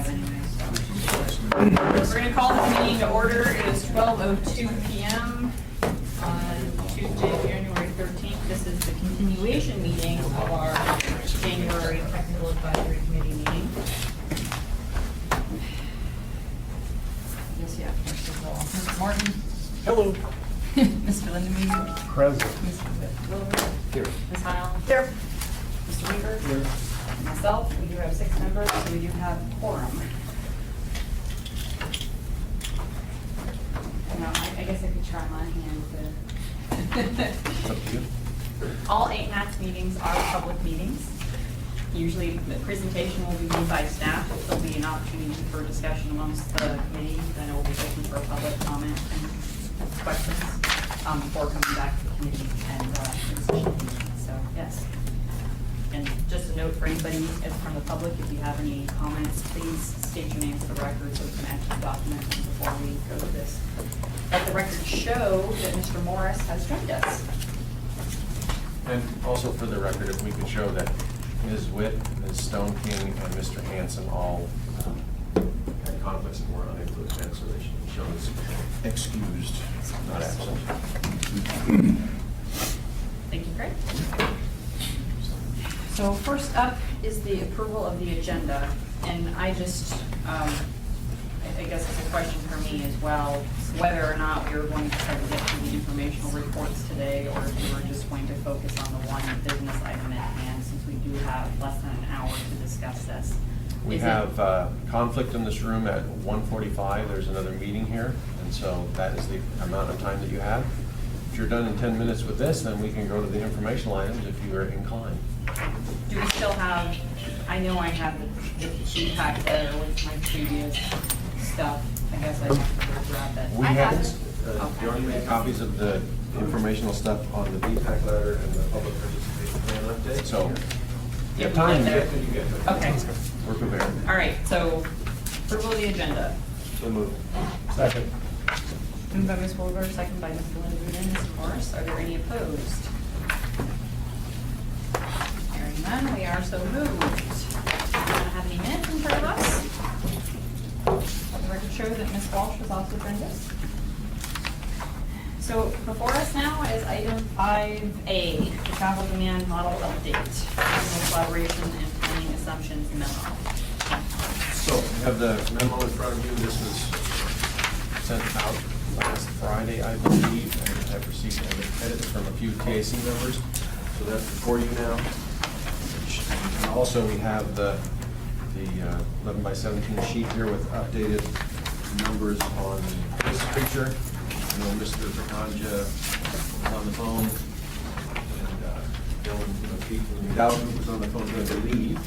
5 anyway, so. We're gonna call the meeting to order. It is 12:02 PM on Tuesday, January 13th. This is the continuation meeting of our January Technical Advisory Committee meeting. Yes, yeah, first of all, Mr. Martin. Hello. Mr. Lindemeyer. Present. Mr. Wilbur. Here. Ms. Heil. Here. Mr. Weaver. Here. Myself, we do have 6 members, so we do have quorum. Now, I guess I could try my hand It's up to you. All AMATS meetings are public meetings. Usually, the presentation will be made by staff. There'll be an opportunity for discussion amongst the committee, then it will be open for public comment and questions before coming back to the committee and decision. So, yes. And just a note for anybody from the public, if you have any comments, please state your name for the record so we can actually document them before we go to this. Let the record show that Mr. Morris has joined us. And also for the record, if we could show that Ms. Witt, Ms. Stone King, and Mr. Hanson all had conflicts and were unable to attend, so they should be shown as excused, not absent. Thank you, Craig. So first up is the approval of the agenda, and I just, I guess it's a question for me as well, whether or not we were going to try to get through the informational reports today, or if we were just going to focus on the one business item at hand, since we do have less than an hour to discuss this. We have conflict in this room at 1:45. There's another meeting here, and so that is the amount of time that you have. If you're done in 10 minutes with this, then we can go to the informational items if you are inclined. Do we still have, I know I have the sheet pack there with my previous stuff. I guess I have to go grab it. We I have, it. you already made copies of the informational stuff on the BPAC letter and the public participation plan update, so you have time to get to it. Okay. We're prepared. All right, so approval of the agenda. So moved. Second. Moved by Ms. Wilbur, second by Mr. Lindemeyer. Mr. Morris, are there any opposed? Hearing none, we are so moved. Do you have any minutes in front of us? The record shows that Ms. Walsh was also joined us. So before us now is item 5A, the travel demand model update, regional collaboration and planning assumptions memo. So you have the memo in front of you. This was sent out last Friday, I believe, and I've received edits from a few TAC members. So that's before you now. And also we have the 11 by 17 sheet here with updated numbers on this picture. I know Mr. Brahanja was on the phone, and Dylan, Pete from the McDowell group was on the phone, I believe.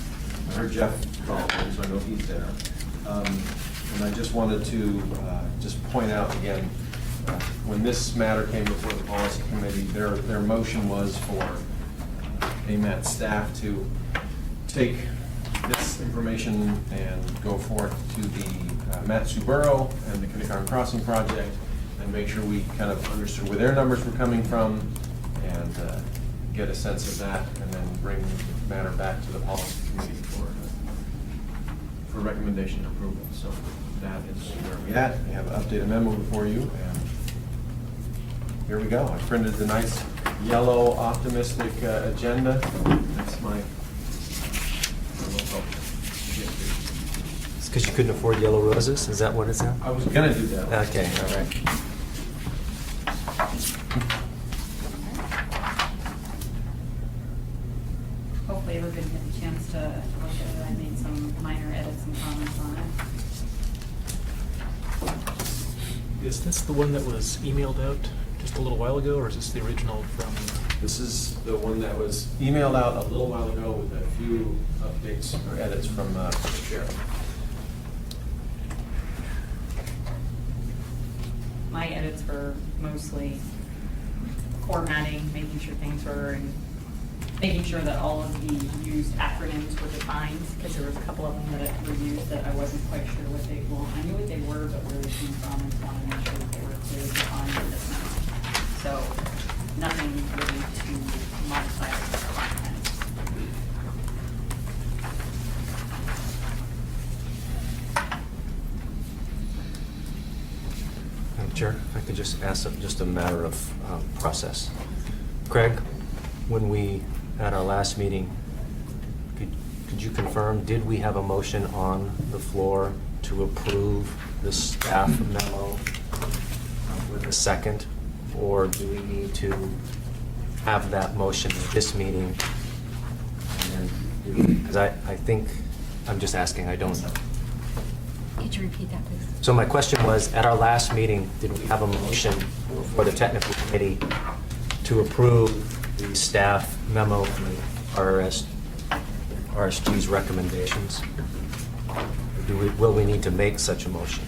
I heard Jeff called him, so I know he's there. And I just wanted to just point out again, when this matter came before the policy committee, their motion was for AMATS staff to take this information and go forth to the Matsu Borough and the Kindergarten Crossing project and make sure we kind of understood where their numbers were coming from and get a sense of that, and then bring the matter back to the policy committee for recommendation and approval. So that is where we're at. We have an updated memo before you, and here we go. I printed the nice yellow optimistic agenda. That's my It's because you couldn't afford yellow roses? Is that what it's at? I was gonna do that. Okay, all right. Hopefully everybody had a chance to look at it. I made some minor edits and comments on it. Is this the one that was emailed out just a little while ago, or is this the original from? This is the one that was emailed out a little while ago with a few updates or edits from the chair. My edits were mostly formatting, making sure things were, and making sure that all of the used acronyms were defined, because there was a couple of them that were used that I wasn't quite sure what they, well, I knew what they were, but where they came from, and wanted to make sure that they were clearly defined in this memo. So nothing really to modify or define. Chair, if I could just ask just a matter of process. Craig, when we, at our last meeting, could you confirm, did we have a motion on the floor to approve the staff memo with a second? Or do we need to have that motion at this meeting? Because I think, I'm just asking, I don't know. Could you repeat that, please? So my question was, at our last meeting, did we have a motion for the technical committee to approve the staff memo from RSG's recommendations? Or will we need to make such a motion?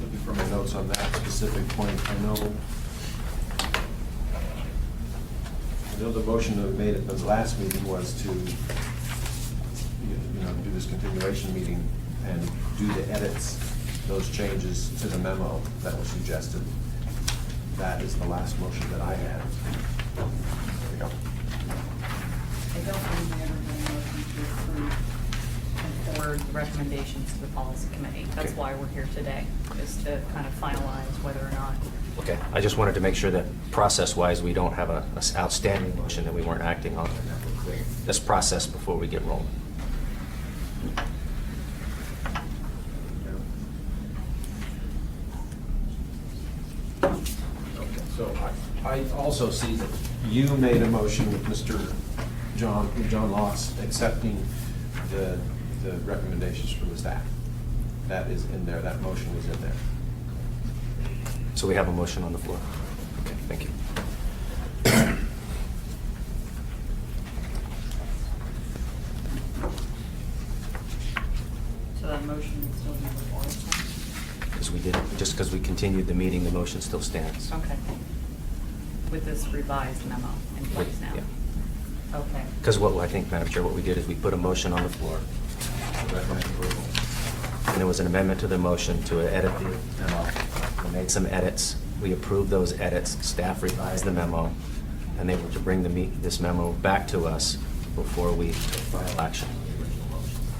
Looking for my notes on that specific point, I know the motion that we made at the last meeting was to, do this continuation meeting and do the edits, those changes to the memo that was suggested. That is the last motion that I had. There we go. I don't believe we ever did a motion to approve and forward the recommendations to the policy committee. That's Okay. why we're here today, is to kind of finalize whether or not. Okay, I just wanted to make sure that process-wise, we don't have a outstanding motion that we weren't acting on. This process before we get rolling. Okay, so I also see that you made a motion with Mr. John Loss accepting the recommendations from the staff. That is in there, that motion was in there. So we have a motion on the floor. Okay, thank you. So that motion would still be before us. Because we did, just because we continued the meeting, the motion still stands. Okay. With this revised memo in place now? Yeah. Okay. Because what I think, Madam Chair, what we did is we put a motion on the floor. And there was an amendment to the motion to edit the memo. We made some edits. We approved those edits. Staff revised the memo, and they were to bring this memo back to us before we took final action,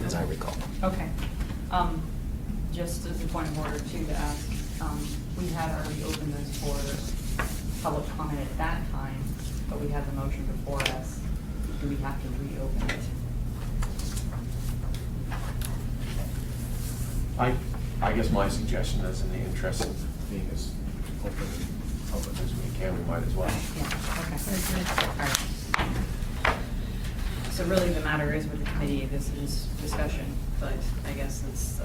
as I recall. Okay. Just as a point of order too, to ask, we had already opened this for public comment at that time, but we had the motion before us. Do we have to reopen it? I guess my suggestion is, in the interest of being as open and public as we can, we might as well. Yeah, okay. All right. So really the matter is with the committee, this is discussion, but I guess it's, do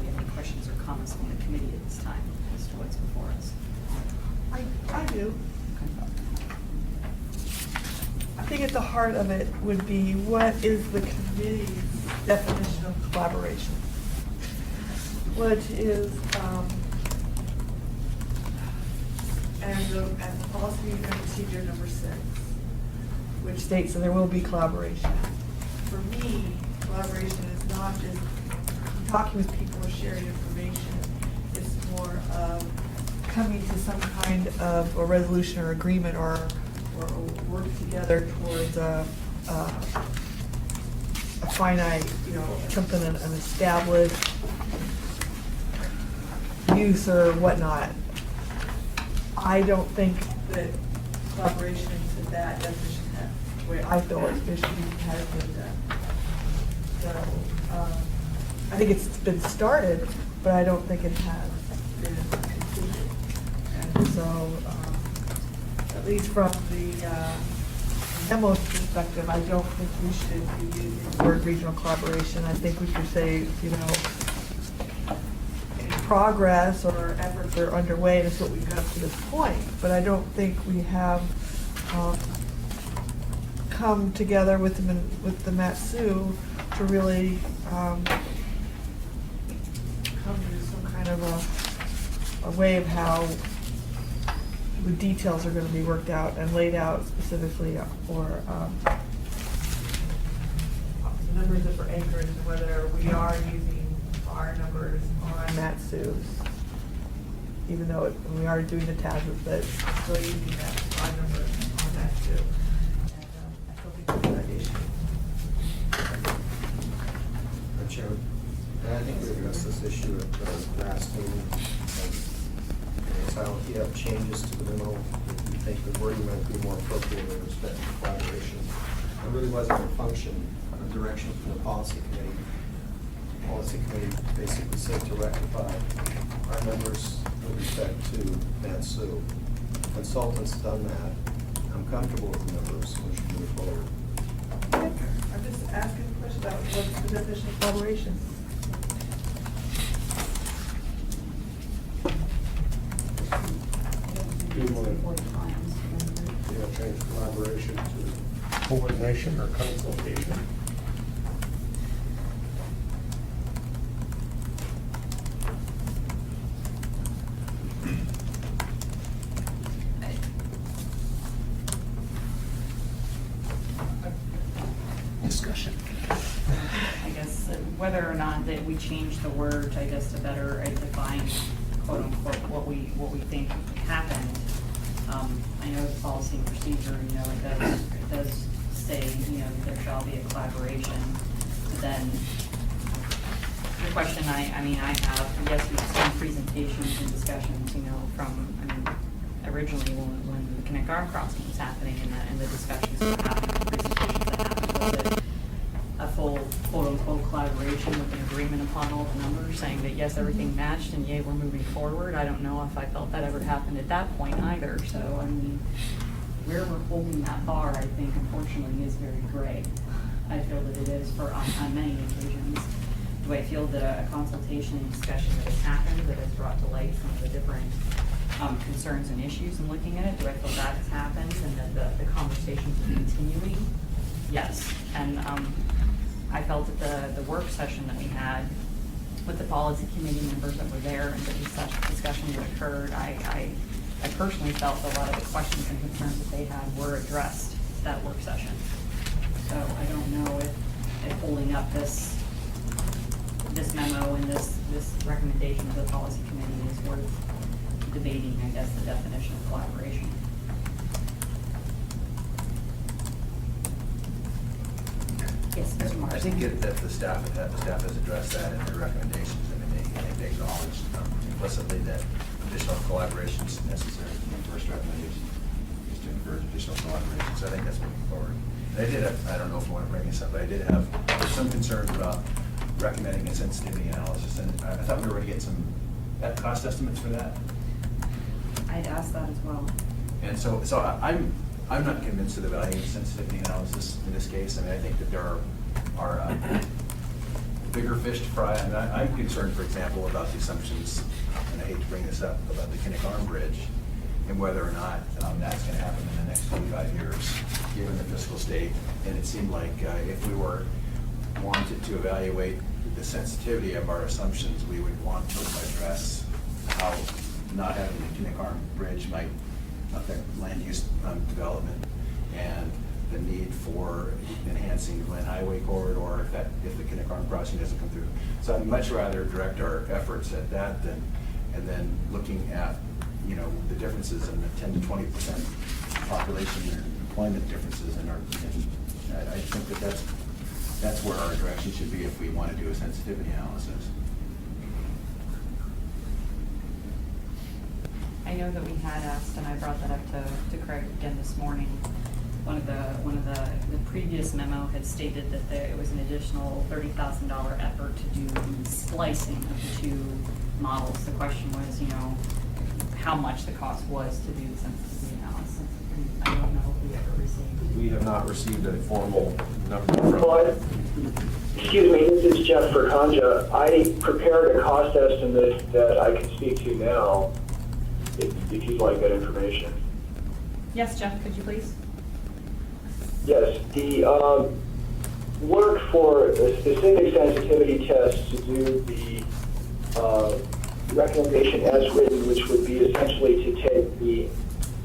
we have any questions or comments from the committee at this time as to what's before us? I do. Okay. I think at the heart of it would be, what is the committee's definition of collaboration? What is, and the policy and procedure number 6, which states that there will be collaboration. For me, collaboration is not just talking with people or sharing information. It's more of coming to some kind of a resolution or agreement or work together towards a finite, something, an established use or whatnot. I don't think that collaboration to that definition, the way I feel it should be, has been done. So, I think it's been started, but I don't think it has been completed. And so, at least from the memo perspective, I don't think we should be using the word regional collaboration. I think we should say, in progress or efforts are underway, that's what we've got up to this point. But I don't think we have come together with the MATSU to really come to some kind of a way of how the details are going to be worked out and laid out specifically for the numbers that are anchored and whether we are using our numbers on MATSUs, even though we are doing the tablets, but still using our numbers on MATSU. And I still think that's a good idea. Madam Chair, And I think we addressed this issue at the last meeting. So if you have changes to the memo, if you think the wording might be more appropriate with respect to collaboration. It really wasn't a function of direction from the policy committee. The policy committee basically said to rectify our numbers with respect to Mansu. Consultants done that. I'm comfortable with the numbers, we should move forward. I'm just asking a question about what's the definition of collaboration? Yeah, change collaboration to Coordination or consultation? Discussion. I guess whether or not that we change the words, I guess, to better define quote unquote what we think happened. I know the policy and procedure, you know, it does say, you know, there shall be a collaboration. But then the question I have, yes, we've seen presentations and discussions, you know, from, originally when the kindergarten crossing was happening and the discussions were happening, the presentations that happened, was it a full quote-unquote collaboration with an agreement upon all the numbers, saying that yes, everything matched and yay, we're moving forward? I don't know if I felt that ever happened at that point either. So, where we're holding that bar, I think, unfortunately, is very gray. I feel that it is on many occasions. Do I feel that a consultation and discussion that has happened, that has brought to light some of the different concerns and issues in looking at it, do I feel that has happened and that the conversations are continuing? Yes. And I felt that the work session that we had with the policy committee members that were there and the discussion that occurred, I personally felt a lot of the questions and concerns that they had were addressed at that work session. So I don't know if holding up this memo and this recommendation to the policy committee is worth debating, I guess, the definition of collaboration. Yes, Mr. Morris. I think that the staff has addressed that in their recommendations, and they acknowledged implicitly that additional collaboration is necessary. The first recommendation is to encourage additional collaboration, so I think that's moving forward. And I did have, I don't know if you want to bring this up, but I did have some concerns about recommending a sensitivity analysis, and I thought we were going to get some cost estimates for that. I'd asked that as well. And so I'm not convinced of the value of sensitivity analysis in this case. I think that there are bigger fish to fry. I'm concerned, for example, about the assumptions, and I hate to bring this up, about the Kinnick Bridge and whether or not that's going to happen in the next 25 years, given the fiscal state. And it seemed like if we wanted to evaluate the sensitivity of our assumptions, we would want to address how not having the Kinnick Bridge might affect land use development and the need for enhancing the Glen Highway corridor if the Kinnick crossing doesn't come through. So I'd much rather direct our efforts at that and then looking at, you know, the differences in the 10 to 20% population and employment differences in our. I think that's where our direction should be if we want to do a sensitivity analysis. I know that we had asked, and I brought that up to Craig again this morning. One of the previous memo had stated that it was an additional $30,000 effort to do the splicing of the two models. The question was, you know, how much the cost was to do the sensitivity analysis. I don't know if we ever received. We have not received a formal number Well, from. excuse me, this is Jeff Verconja. I prepared a cost estimate that I can speak to now, if you'd like that information. Yes, Jeff, could you please? Yes, the work for a specific sensitivity test to do the recommendation as written, which would be essentially to take the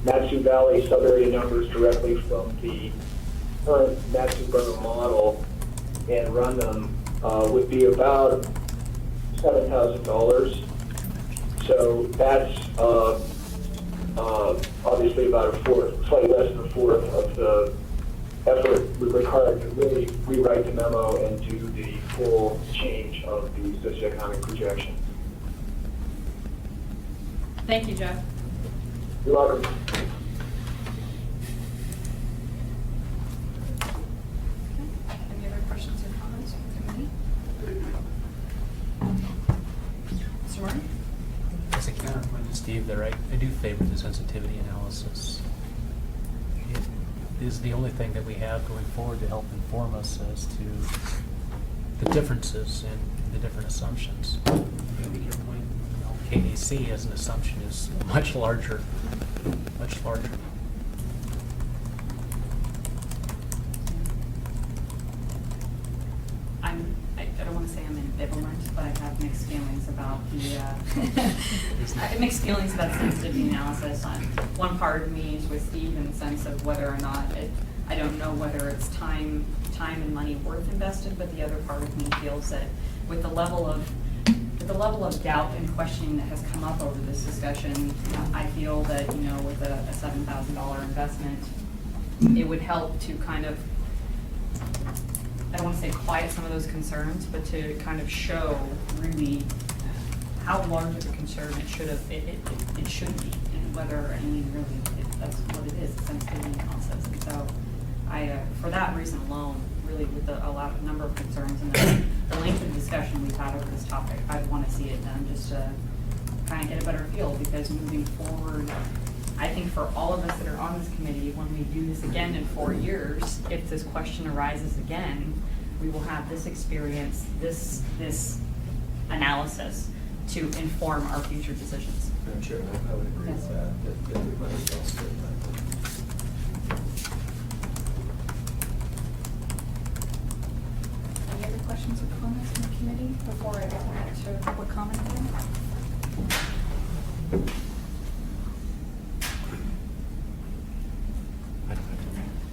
Matsu Valley sub-area numbers directly from the current Matsu-Burma model and run them, would be about $7,000. So that's obviously about a fourth, slightly less than a fourth of the effort would require to really rewrite the memo and do the full change of the socioeconomic projection. Thank you, Jeff. You're welcome. Any other questions or comments from the committee? Mr. Martin? As a counterpoint to Steve there, I do favor the sensitivity analysis. It is the only thing that we have going forward to help inform us as to the differences in the different assumptions. Maybe your point, KAC as an assumption is much larger, much larger. I don't want to say I'm ambivalent, but I have mixed feelings about I have mixed feelings about sensitivity analysis. One part of me is with Steve in the sense of whether or not I don't know whether it's time and money worth invested, but the other part of me feels that with the level of doubt and questioning that has come up over this discussion, I feel that, with a $7,000 investment, it would help to kind of, I don't want to say quiet some of those concerns, but to kind of show really how large of a concern it should be, and whether, that's what it is, sensitivity analysis. And so for that reason alone, really with a number of concerns and the length of discussion we've had over this topic, I'd want to see it done just to kind of get a better feel, because moving forward, I think for all of us that are on this committee, when we do this again in 4 years, if this question arises again, we will have this experience, this analysis to inform our future decisions. Madam Chair, I would agree Yes. with that everybody else did that. Any other questions or comments from the committee before I open it to public comment again?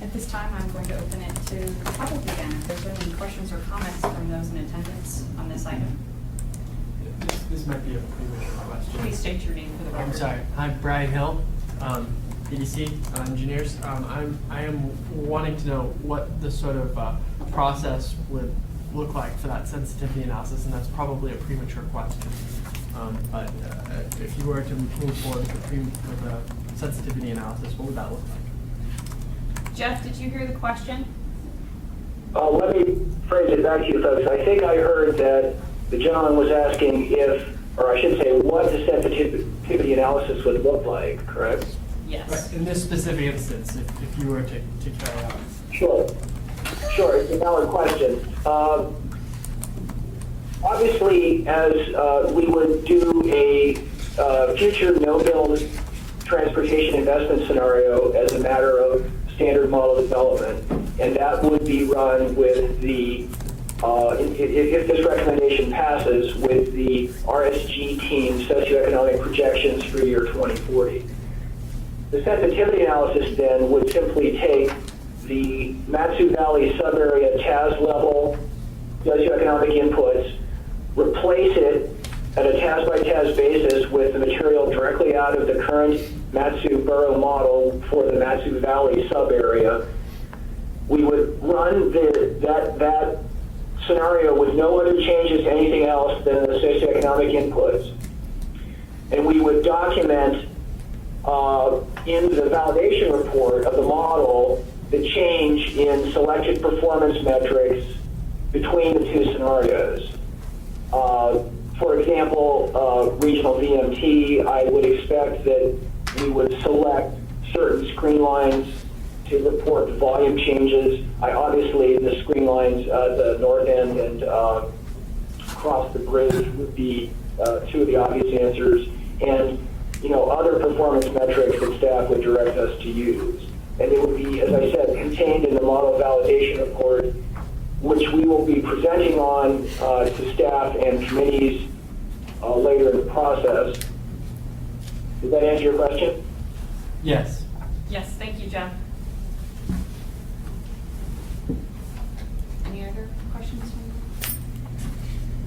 At this time, I'm going to open it to the public again. If there's any questions or comments from those in attendance on this item, This might be a premature question. please state your name for the record. I'm sorry. I'm Brian Hill, PDC engineers. I am wanting to know what the sort of process would look like for that sensitivity analysis, and that's probably a premature question. But if you were to move forward with a sensitivity analysis, what would that look like? Jeff, did you hear the question? Let me phrase it back to you folks. I think I heard that the gentleman was asking or I should say, what the sensitivity analysis would look like, correct? Yes. Right. In this specific instance, if you were to carry out. Sure, it's a valid question. Obviously, as we would do a future no-build transportation investment scenario as a matter of standard model development, and that would be run with the, if this recommendation passes, with the RSG team socioeconomic projections for year 2040. The sensitivity analysis then would simply take the Matsu Valley subarea TAS level socioeconomic inputs, replace it at a TAS by TAS basis with the material directly out of the current Matsu borough model for the Matsu Valley subarea. We would run that scenario with no other changes to anything else than the socioeconomic inputs. And we would document in the validation report of the model the change in selected performance metrics between the two scenarios. For example, regional VMT, I would expect that we would select certain screen lines to report volume changes. Obviously, the screen lines at the north end and across the bridge would be two of the obvious answers. And, other performance metrics that staff would direct us to use. And it would be, as I said, contained in the model validation report, which we will be presenting on to staff and committees later in the process. Does that answer your question? Yes. Yes, thank you, Jeff. Any other questions from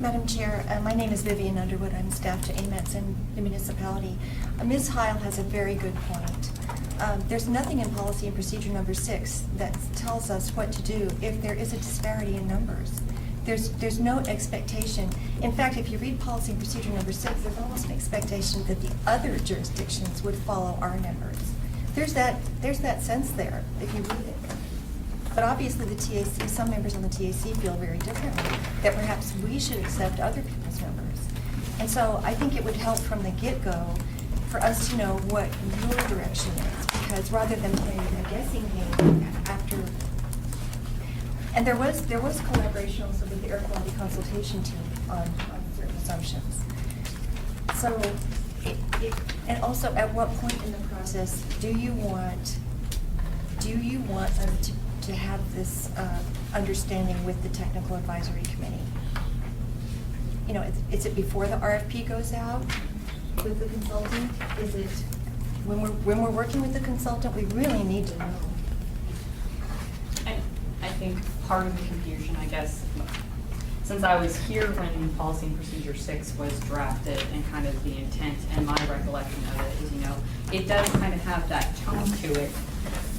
Madam Chair, my name is Vivian Underwood. I'm staff to AMATS in the municipality. Ms. Heil has a very good point. there's nothing in policy and procedure number 6 that tells us what to do if there is a disparity in numbers. There's no expectation. In fact, if you read policy and procedure number 6, there's almost an expectation that the other jurisdictions would follow our numbers. There's that sense there if you read it. But obviously the TAC, some members on the TAC feel very differently, that perhaps we should accept other people's numbers. And so I think it would help from the get-go for us to know what your direction is, because rather than playing a guessing game after, and there was collaboration also with the air quality consultation team on certain assumptions. So, and also at what point in the process do you want us to have this understanding with the technical advisory committee? You know, is it before the RFP goes out with the consultant? Is it when we're working with the consultant? We really need to know. I think part of the confusion, I guess, since I was here when policy and procedure 6 was drafted and kind of the intent and my recollection of it is, you know, it does kind of have that tone to it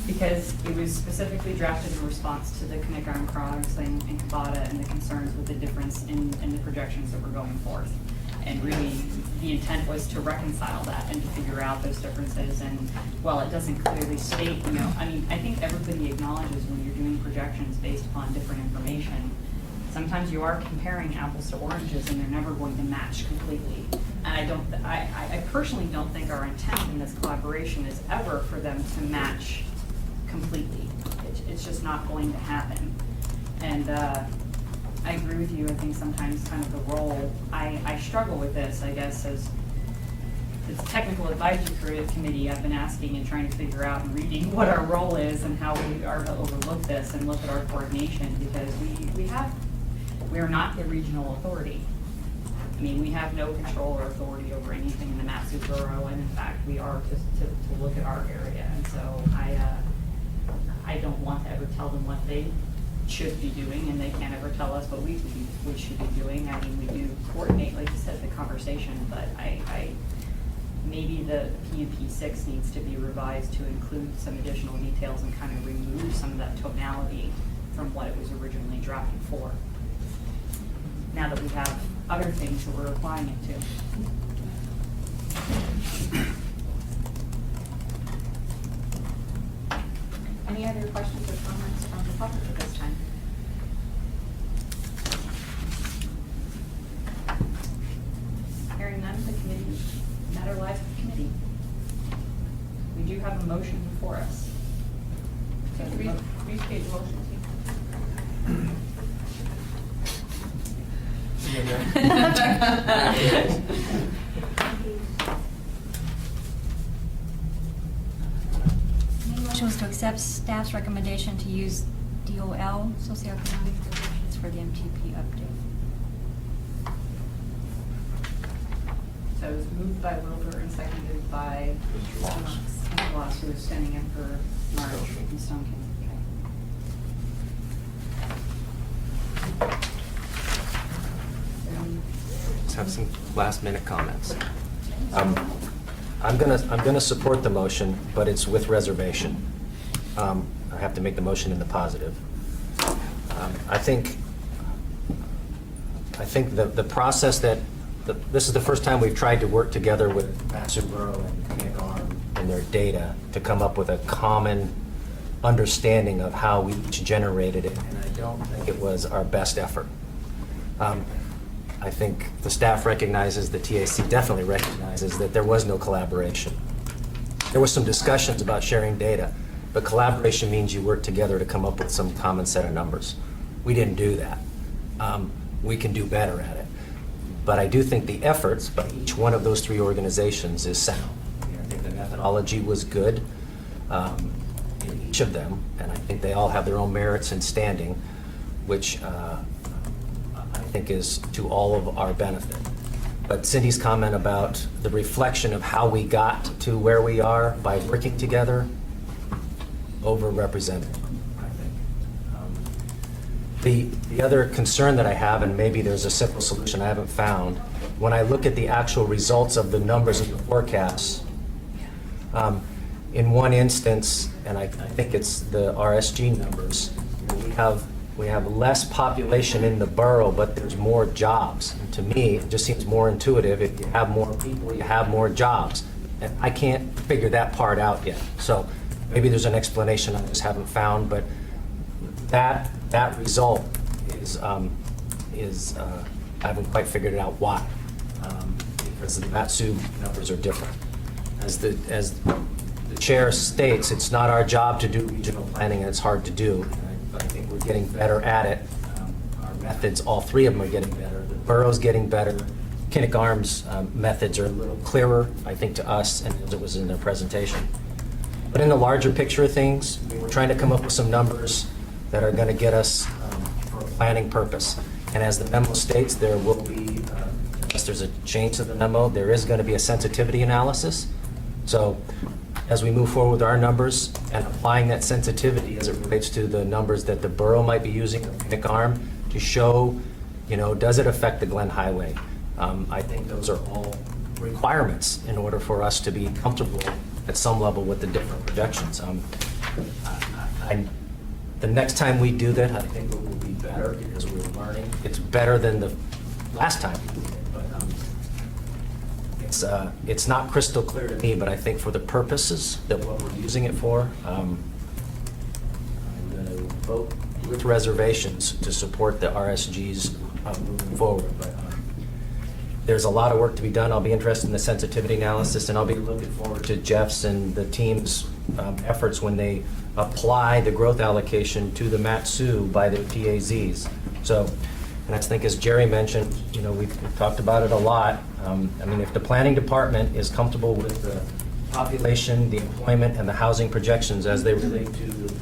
because it was specifically drafted in response to the Knick-Iron Crogs and Kabata and the concerns with the difference in the projections that were going forth. And really, the intent was to reconcile that and to figure out those differences. And while it doesn't clearly state, you know, I mean, I think everybody acknowledges when you're doing projections based upon different information, sometimes you are comparing apples to oranges and they're never going to match completely. And I personally don't think our intent in this collaboration is ever for them to match completely. It's just not going to happen. And I agree with you. I think sometimes kind of the role, I struggle with this, I guess, as the technical advisory committee. I've been asking and trying to figure out and reading what our role is and how we are to overlook this and look at our coordination, because we are not the regional authority. I mean, we have no control or authority over anything in the Mat-Su borough, and in fact, we are just to look at our area. And so I don't want to ever tell them what they should be doing, and they can't ever tell us what we should be doing. I mean, we do coordinate, like you said, the conversation, but maybe the PUP 6 needs to be revised to include some additional details and kind of remove some of that tonality from what it was originally drafted for. Now that we have other things that we're applying it to. Any other questions or comments from the public at this time? Hearing none, the committee, matter lies with the committee. We do have a motion before us. So restate the motion, please. Motion was to accept staff's recommendation to use DOL, socioeconomic projections, for the MTP update. So it was moved by Wilbur and seconded by Mr. Loss, who is standing in for Marge from Stone King. Let's have some last-minute comments. I'm gonna support the motion, but it's with reservation. I have to make the motion in the positive. I think the process that this is the first time we've tried to work together with Mat-Su Borough and Knick-Iron and their data to come up with a common understanding of how we each generated it, and I don't think it was our best effort. I think the staff recognizes, the TAC definitely recognizes that there was no collaboration. There was some discussions about sharing data, but collaboration means you work together to come up with some common set of numbers. We didn't do that. We can do better at it. But I do think the efforts by each one of those three organizations is sound. I think the methodology was good in each of them, and I think they all have their own merits and standing, which I think is to all of our benefit. But Cindy's comment about the reflection of how we got to where we are by working together, overrepresented, I think. The other concern that I have, and maybe there's a simple solution I haven't found, when I look at the actual results of the numbers of the forecasts, in one instance, and I think it's the RSG numbers, we have less population in the borough, but there's more jobs. And to me, it just seems more intuitive. If you have more people, you have more jobs. And I can't figure that part out yet. So maybe there's an explanation I just haven't found, but that result is I haven't quite figured out why. Because the Matsu numbers are different. As the chair states, it's not our job to do regional planning, and it's hard to do. I think we're getting better at it. Our methods, all three of them are getting better. The borough's getting better. Kinnick Arms methods are a little clearer, I think, to us, and as it was in their presentation. But in the larger picture of things, we're trying to come up with some numbers that are going to get us for a planning purpose. And as the memo states, there will be, unless there's a change to the memo, there is going to be a sensitivity analysis. So as we move forward with our numbers and applying that sensitivity as it relates to the numbers that the borough might be using, Kinnick Arm, to show, does it affect the Glen Highway? I think those are all requirements in order for us to be comfortable at some level with the different projections. The next time we do that, I think it will be better because we're learning. It's better than the last time we did it, but it's not crystal clear to me, but I think for the purposes that what we're using it for, I'm going to vote with reservations to support the RSGs moving forward. But there's a lot of work to be done. I'll be interested in the sensitivity analysis, and I'll be looking forward to Jeff's and the team's efforts when they apply the growth allocation to the Matsu by the PAZs. So, and I think as Jerry mentioned, we've talked about it a lot. If the planning department is comfortable with the population, the employment, and the housing projections as they relate to the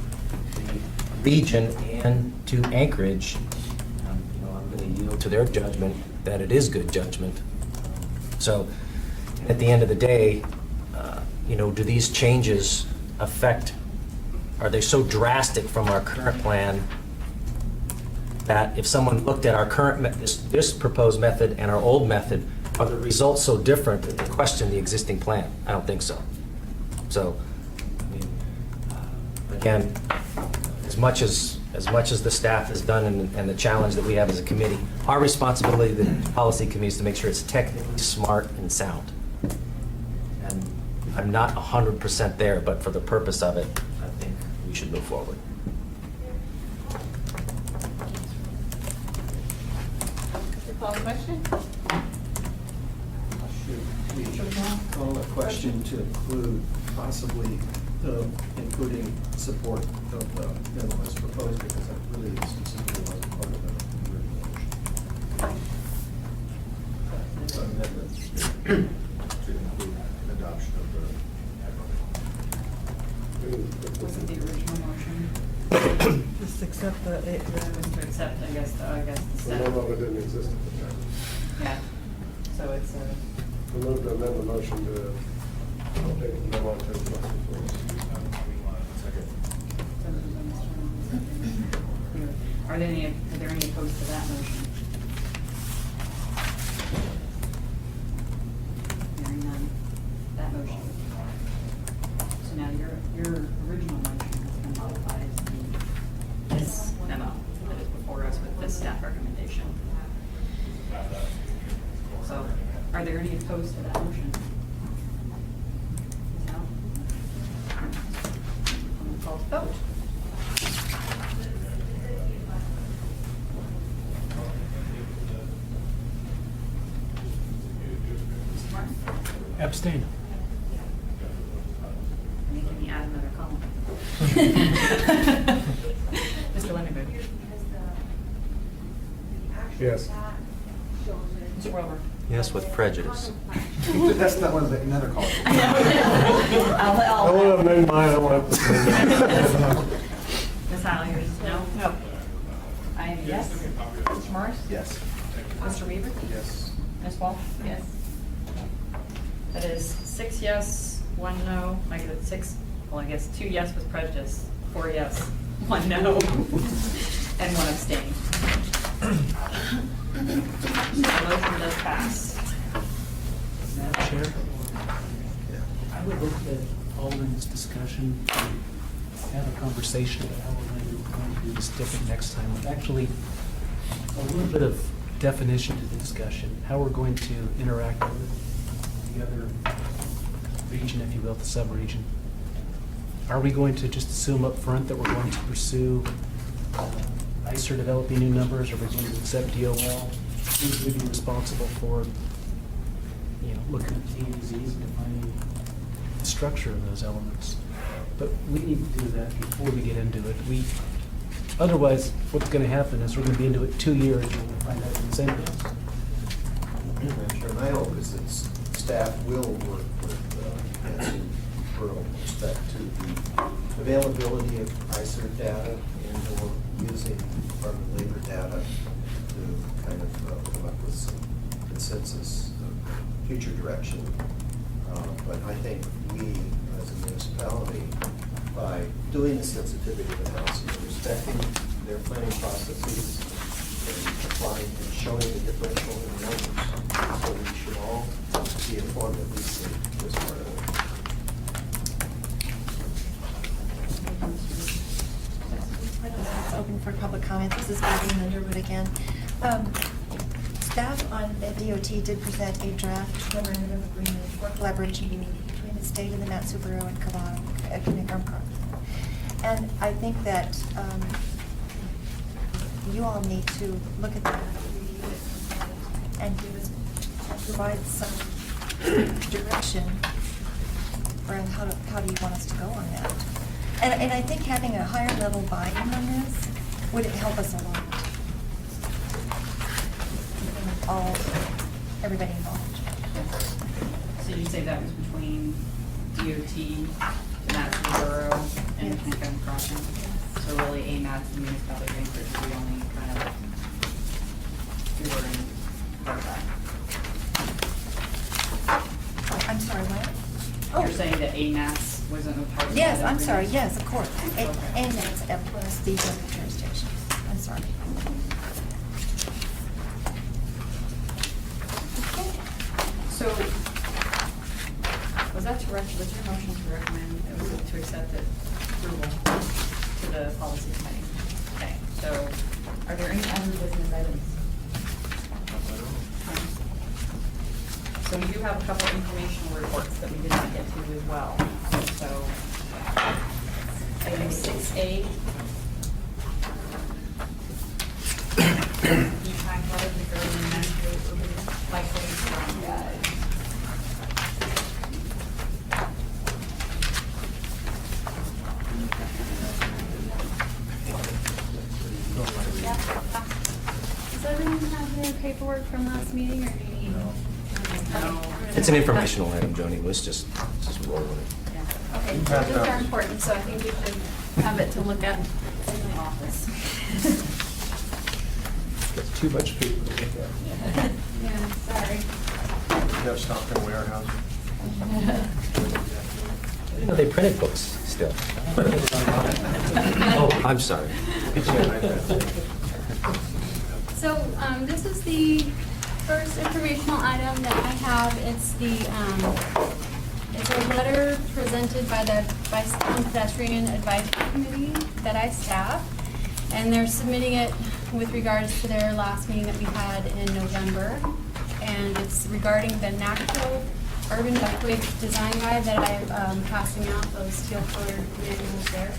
region and to Anchorage, I'm going to yield to their judgment that it is good judgment. So at the end of the day, do these changes are they so drastic from our current plan that if someone looked at our current, this proposed method and our old method, are the results so different that they question the existing plan? I don't think so. So, again, as much as the staff has done and the challenge that we have as a committee, our responsibility, the policy committee, is to make sure it's technically smart and sound. And I'm not 100% there, but for the purpose of it, I think we should move forward. Call the question? Should we call a question to include possibly including support of the memo as proposed, because that really specifically wasn't part of the original motion. So amendments to include adoption of Wasn't the original motion? Just accept the, To accept, I guess, the The step. memo that didn't exist at the time. Yeah, so it's I move to amend the motion to update the memo to reflect the rules. Are there any opposed to that motion? Hearing none, that motion. So now your original motion has been modified as this memo that is before us with this staff recommendation. So, are there any opposed to that motion? No? I'm going to call the vote. Mr. Martin? Abstain. Making me add another column. Mr. Lindenberg? Yes. Mr. Wilbur? Yes, with prejudice. That's not one of the another call. I want to amend mine, I want to. Ms. Holliers? No? No. I am yes. Mr. Morris? Yes. Mr. Weaver? Yes. Ms. Walsh? Yes. That is 6 yes, 1 no. I guess 6, well, I guess 2 yes with prejudice, 4 yes, 1 no, and 1 abstain. The motion does pass. Madam Chair? I would hope that Alderman DeSantis discussion, to have a conversation about how we're going to do this different next time, with actually a little bit of definition to the discussion, how we're going to interact with the other region, if you will, the sub-region. Are we going to just assume up front that we're going to pursue ICER developing new numbers? Are we going to accept DOL? Who's going to be responsible for, looking at the T's and defining the structure of those elements? But we need to do that before we get into it. Otherwise, what's going to happen is we're going to be into it 2 years and we'll find out the same things. Madam Chair, my hope is that staff will work with Nancy Pearl with respect to the availability of ICER data and/or using Department of Labor data to kind of come up with some consensus of future direction. But I think we, as a municipality, by doing the sensitivity analysis, respecting their planning processes, and applying and showing the differential in the numbers, so we should all be informed at least in this part of it. It's open for public comment. This is Barbara Underwood again. Staff on the DOT did present a draft memorandum of agreement for collaboration between the state and the Mount Subaru and Kabana. And I think that you all need to look at that, review it, and provide some direction around how do you want us to go on that. And I think having a higher level buy-in on this would help us a lot. Everybody involved. So you say that was between DOT, National Bureau, and Yes. Pinkham Crossing? So really AMATS and municipality bankers, we only kind of, we were in part of that. I'm sorry, what? You're saying that AMATS wasn't a part of that? Yes, I'm sorry, agreement? yes, of course. And that's plus these other jurisdictions. I'm sorry. So, was that was your motion to recommend, was it to accept it approval to the policy committee? Okay, so are there any other business items? So we do have a couple informational reports that we did not get to as well. So, item 6A. Impact letter regarding the Metro urban bikeway from guide. Does everyone have their paperwork from last meeting, or do you need? No. It's an informational item, Joni. Let's just roll with it. Yeah. Okay, so those are important, so I think we should have it to look at in my office. Got too much paper to look at. Yeah, sorry. You have stock in warehouse? They printed books still. Oh, I'm sorry. So this is the first informational item that I have. It's it's a letter presented by the Bicycle and Pedestrian Advisory Committee that I staff, and they're submitting it with regards to their last meeting that we had in November, and it's regarding the NACTO Urban Bikeway Design Guide that I'm passing out, those teal-colored manuals there.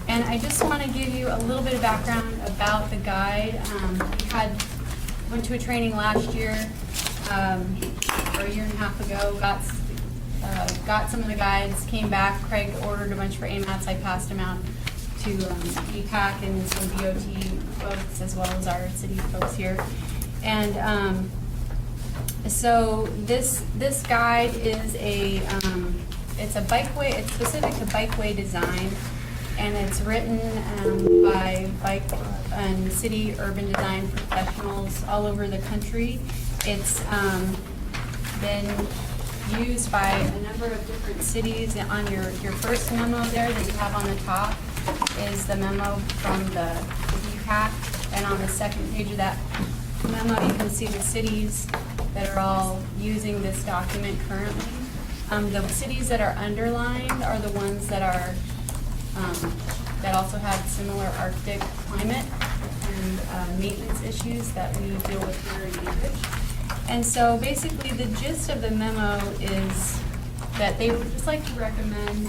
And I just want to give you a little bit of background about the guide. We went to a training last year, or a year and a half ago, got some of the guides, came back. Craig ordered a bunch for AMATS. I passed them out to EPAC and some DOT folks, as well as our city folks here. And so this guide is it's a bikeway. It's specific to bikeway design, and it's written by bike and city urban design professionals all over the country. It's been used by a number of different cities. On your first memo there that you have on the top is the memo from the DPAC, and on the second page of that memo you can see the cities that are all using this document currently. The cities that are underlined are the ones that are, that also have similar Arctic climate and maintenance issues that we deal with here in Anchorage. And so basically the gist of the memo is that they would just like to recommend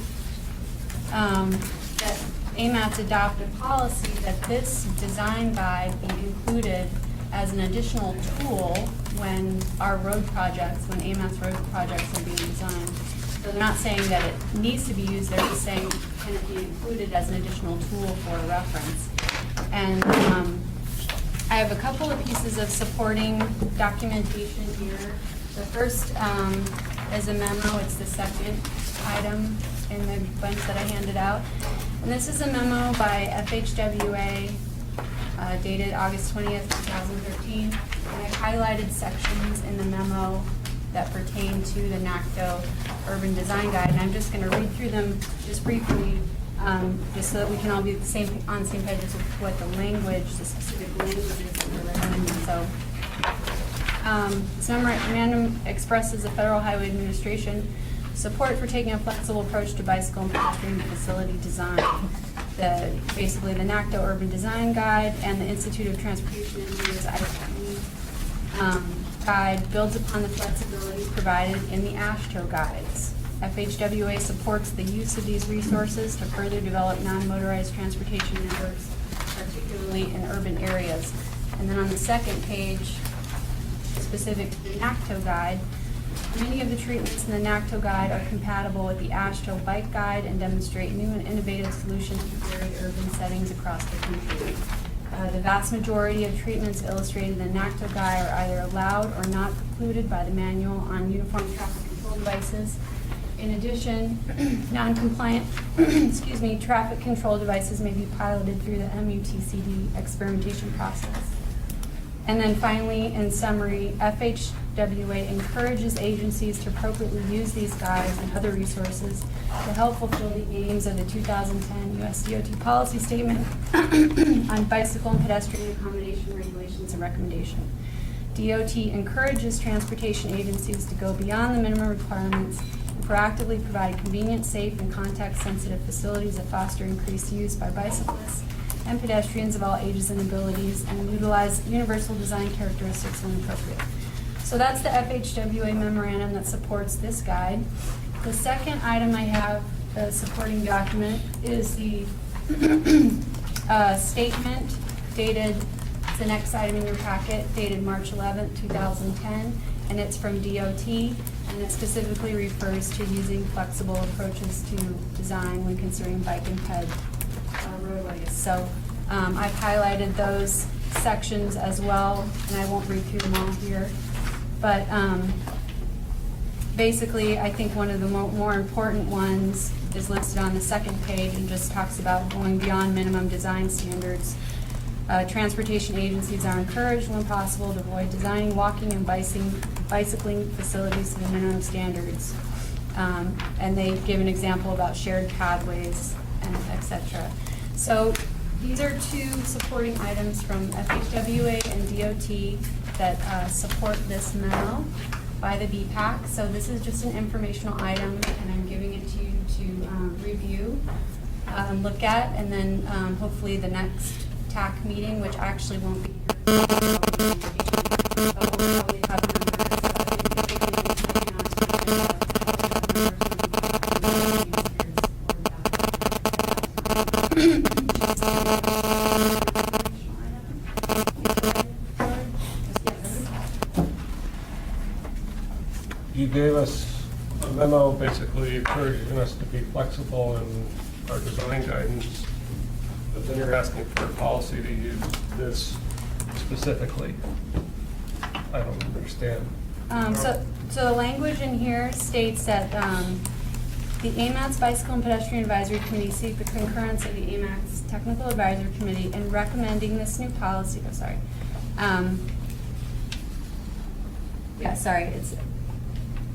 that AMATS adopt a policy that this design guide be included as an additional tool when our road projects, when AMATS road projects are being designed. So they're not saying that it needs to be used, they're just saying, can it be included as an additional tool for reference? And I have a couple of pieces of supporting documentation here. The first is a memo, it's the second item in the bunch that I handed out. And this is a memo by FHWA dated August 20th, 2013. And I highlighted sections in the memo that pertain to the NACTO Urban Design Guide. And I'm just going to read through them just briefly, just so that we can all be on the same page with what the language, the specific language is that we're recommending. So, this memorandum expresses the Federal Highway Administration support for taking a flexible approach to bicycle and pedestrian facility design. Basically, the NACTO Urban Design Guide and the Institute of Transportation Engineers guide builds upon the flexibility provided in the AASHTO guides. FHWA supports the use of these resources to further develop non-motorized transportation networks, particularly in urban areas. And then on the second page, specific to the NACTO guide, many of the treatments in the NACTO guide are compatible with the AASHTO bike guide and demonstrate new and innovative solutions to varied urban settings across the country. The vast majority of treatments illustrated in the NACTO guide are either allowed or not precluded by the manual on uniform traffic control devices. In addition, non-compliant traffic control devices may be piloted through the MUTCD experimentation process. And then finally, in summary, FHWA encourages agencies to appropriately use these guides and other resources to help fulfill the aims of the 2010 U.S. DOT policy statement on bicycle and pedestrian accommodation regulations and recommendation. DOT encourages transportation agencies to go beyond the minimum requirements and proactively provide convenient, safe, and context-sensitive facilities that foster increased use by bicyclists and pedestrians of all ages and abilities, and utilize universal design characteristics when appropriate. So that's the FHWA memorandum that supports this guide. The second item I have, the supporting document, is the statement dated, it's the next item in your packet, dated March 11th, 2010, and it's from DOT, and it specifically refers to using flexible approaches to design when considering bike and ped roadways. So I've highlighted those sections as well, and I won't read through them all here. But basically, I think one of the more important ones is listed on the second page and just talks about going beyond minimum design standards. Transportation agencies are encouraged, when possible, to avoid designing walking and bicycling facilities to the minimum standards. And they give an example about shared pathways and et cetera. So these are two supporting items from FHWA and DOT that support this memo by the BPAC. So this is just an informational item, and I'm giving it to you to review, look at, and then hopefully the next TAC meeting, which actually won't be here. But we'll probably have You gave us a memo basically encouraging us to be flexible in our design guidance, but then you're asking for a policy to use this specifically. I don't understand. So the language in here states that the AMATS Bicycle and Pedestrian Advisory Committee seek the concurrence of the AMATS Technical Advisory Committee in recommending this new policy. Oh, sorry. Yeah, sorry.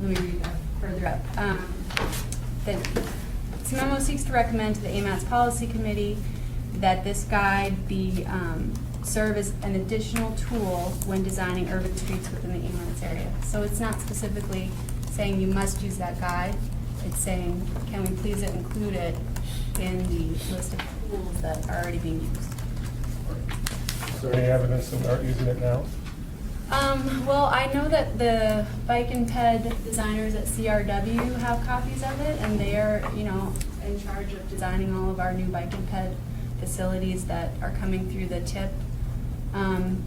Let me read that further up. This memo seeks to recommend to the AMATS Policy Committee that this guide be serve as an additional tool when designing urban streets within the AMATS area. So it's not specifically saying you must use that guide. It's saying, can we please include it in the list of tools that are already being used? Is there any evidence that we aren't using it now? Well, I know that the bike and ped designers at CRW have copies of it, and they are, you know, in charge of designing all of our new bike and ped facilities that are coming through the TIP.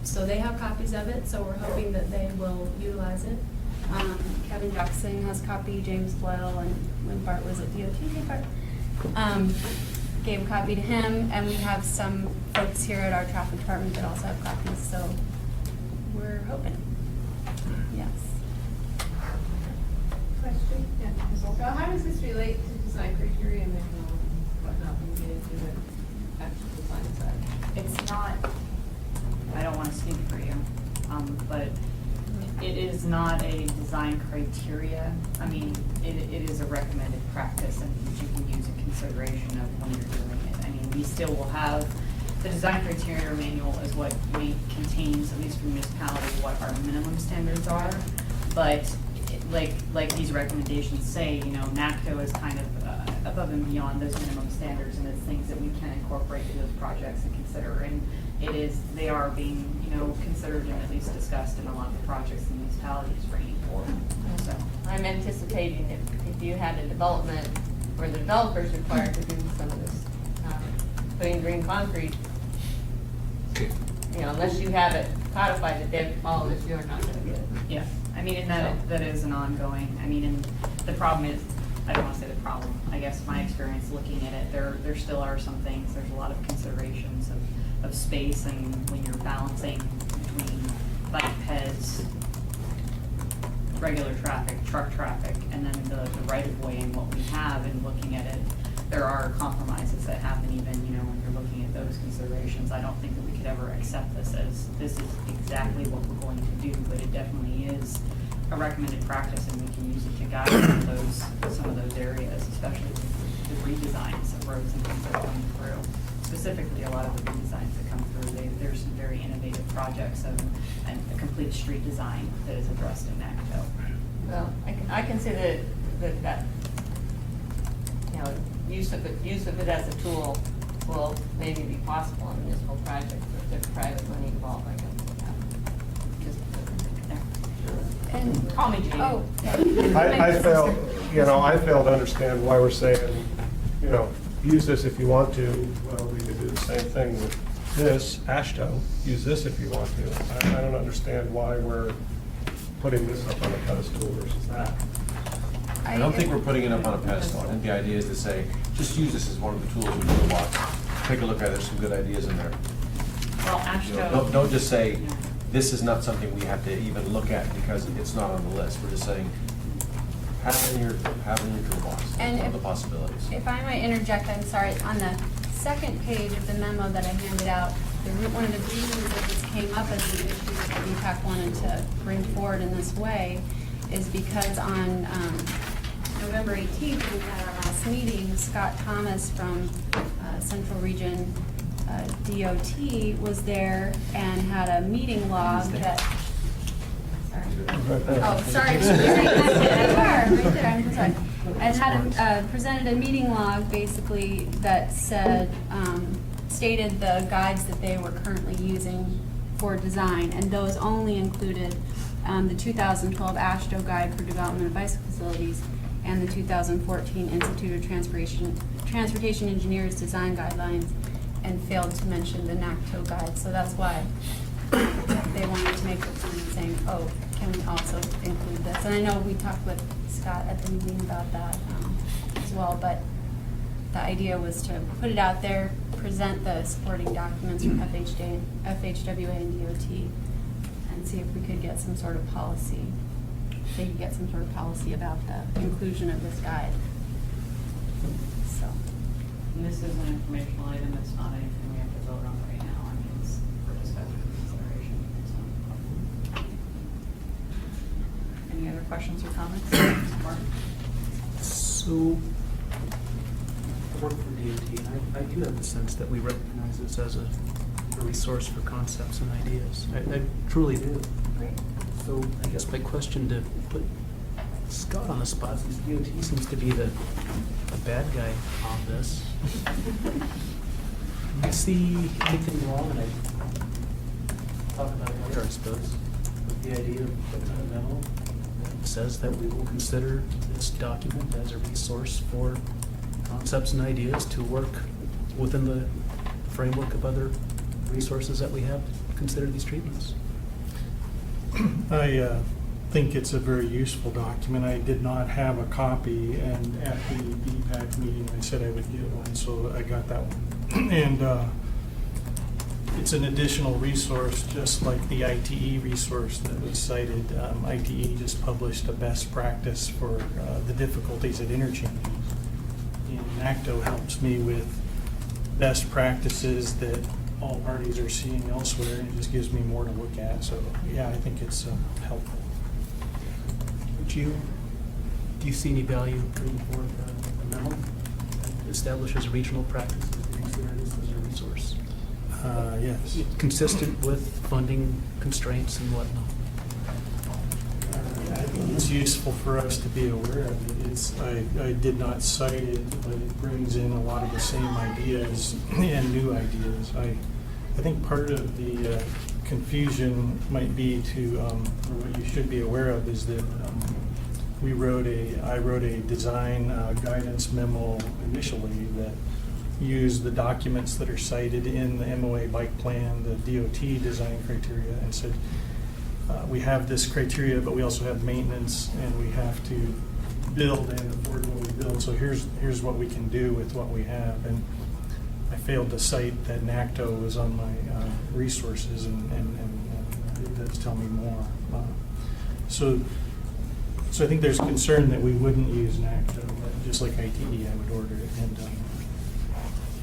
So they have copies of it, so we're hoping that they will utilize it. Kevin Jackson has a copy, James Boyle, and when Bart was at DOT, hey Bart, gave a copy to him, and we have some folks here at our traffic department that also have copies, so we're hoping. Yes. Question? Yeah. So how does this relate to design criteria and whatnot when we get into the actual design side? It's not, I don't want to speak for you, but it is not a design criteria. I mean, it is a recommended practice and that you can use in consideration of when you're doing it. I mean, we still will have, the design criteria manual is what contains, at least for municipality, what our minimum standards are. But like these recommendations say, you know, NACTO is kind of above and beyond those minimum standards, and it's things that we can incorporate to those projects and consider. And they are being, you know, considered and at least discussed in a lot of the projects the municipality is bringing forward. So I'm anticipating if you had a development where the developer is required to do some of this, putting green concrete, you know, unless you have it codified that they have to follow this, you're not going to get it. yeah, I mean, and that is an ongoing. I mean, and the problem is, I don't want to say the problem. I guess my experience looking at it, there still are some things. There's a lot of considerations of space, and when you're balancing between bike peds, regular traffic, truck traffic, and then the right of way and what we have, and looking at it, there are compromises that happen even, you know, when you're looking at those considerations. I don't think that we could ever accept this as this is exactly what we're going to do, but it definitely is a recommended practice, and we can use it to guide some of those areas, especially with the redesigns of roads and things that are coming through. Specifically, a lot of the redesigns that come through, there's some very innovative projects and a complete street design that is addressed in NACTO. Well, I consider that you know, use of it as a tool will maybe be possible in municipal projects, but if there's private money involved, I guess. Just And call me Jamie. oh, I fail to understand why we're saying, you know, use this if you want to. Well, we could do the same thing with this, ASHTO, use this if you want to. I don't understand why we're putting this up on a pedestal versus that. I don't think we're putting it up on a pedestal. I think the idea is to say, just use this as one of the tools in the toolbox. Take a look at it, there's some good ideas in there. Well, You know, ASHTO. don't just say, this is not something we have to even look at because it's not on the list. We're just saying, have it in your toolbox, And one of if- the possibilities. If I might interject, I'm sorry, on the second page of the memo that I handed out, one of the reasons that this came up as an issue that VPAC wanted to bring forward in this way is because on November 18th, when we had our last meeting, Scott Thomas from Central Region DOT was there and had a meeting log that, sorry. Oh, sorry. Right there, I'm sorry. And had presented a meeting log basically that said, stated the guides that they were currently using for design, and those only included the 2012 ASHTO Guide for Development of Bicycle Facilities and the 2014 Institute of Transportation Engineers Design Guidelines, and failed to mention the NACTO guide. So that's why they wanted to make the point saying, oh, can we also include this? And I know we talked with Scott at the meeting about that as well, but the idea was to put it out there, present the supporting documents from FHWA and DOT, and see if we could get some sort of policy. They could get some sort of policy about the inclusion of this guide. So. And this is an informational item, it's not anything we have to vote on right now. I mean, it's for discussion and consideration. So. Any other questions or comments? Mark? So, I work for DOT, and I do have the sense that we recognize this as a resource for concepts and ideas. I truly do. Great. So I guess my question to put Scott on the spot, since DOT seems to be the bad guy on this. Do you see anything wrong, and I talk about it later, I suppose, with the idea of putting out a memo that says that we will consider this document as a resource for concepts and ideas to work within the framework of other resources that we have to consider these treatments? I think it's a very useful document. I did not have a copy, and at the BPAC meeting, I said I would get one, so I got that one. And it's an additional resource, just like the ITE resource that was cited. ITE just published a best practice for the difficulties at interchanges. And NACTO helps me with best practices that all parties are seeing elsewhere, and it just gives me more to look at. So, yeah, I think it's helpful. Do you see any value in putting forth a memo that establishes regional practices to consider this as a resource? Yes. Consistent with funding constraints and whatnot? I think it's useful for us to be aware of it. I did not cite it, but it brings in a lot of the same ideas and new ideas. I think part of the confusion might be to, or what you should be aware of is that I wrote a design guidance memo initially that used the documents that are cited in the MOA bike plan, the DOT design criteria, and said, we have this criteria, but we also have maintenance, and we have to build and afford what we build. So here's what we can do with what we have. And I failed to cite that NACTO was on my resources, and it does tell me more. So I think there's concern that we wouldn't use NACTO, but just like ITE, I would order it. And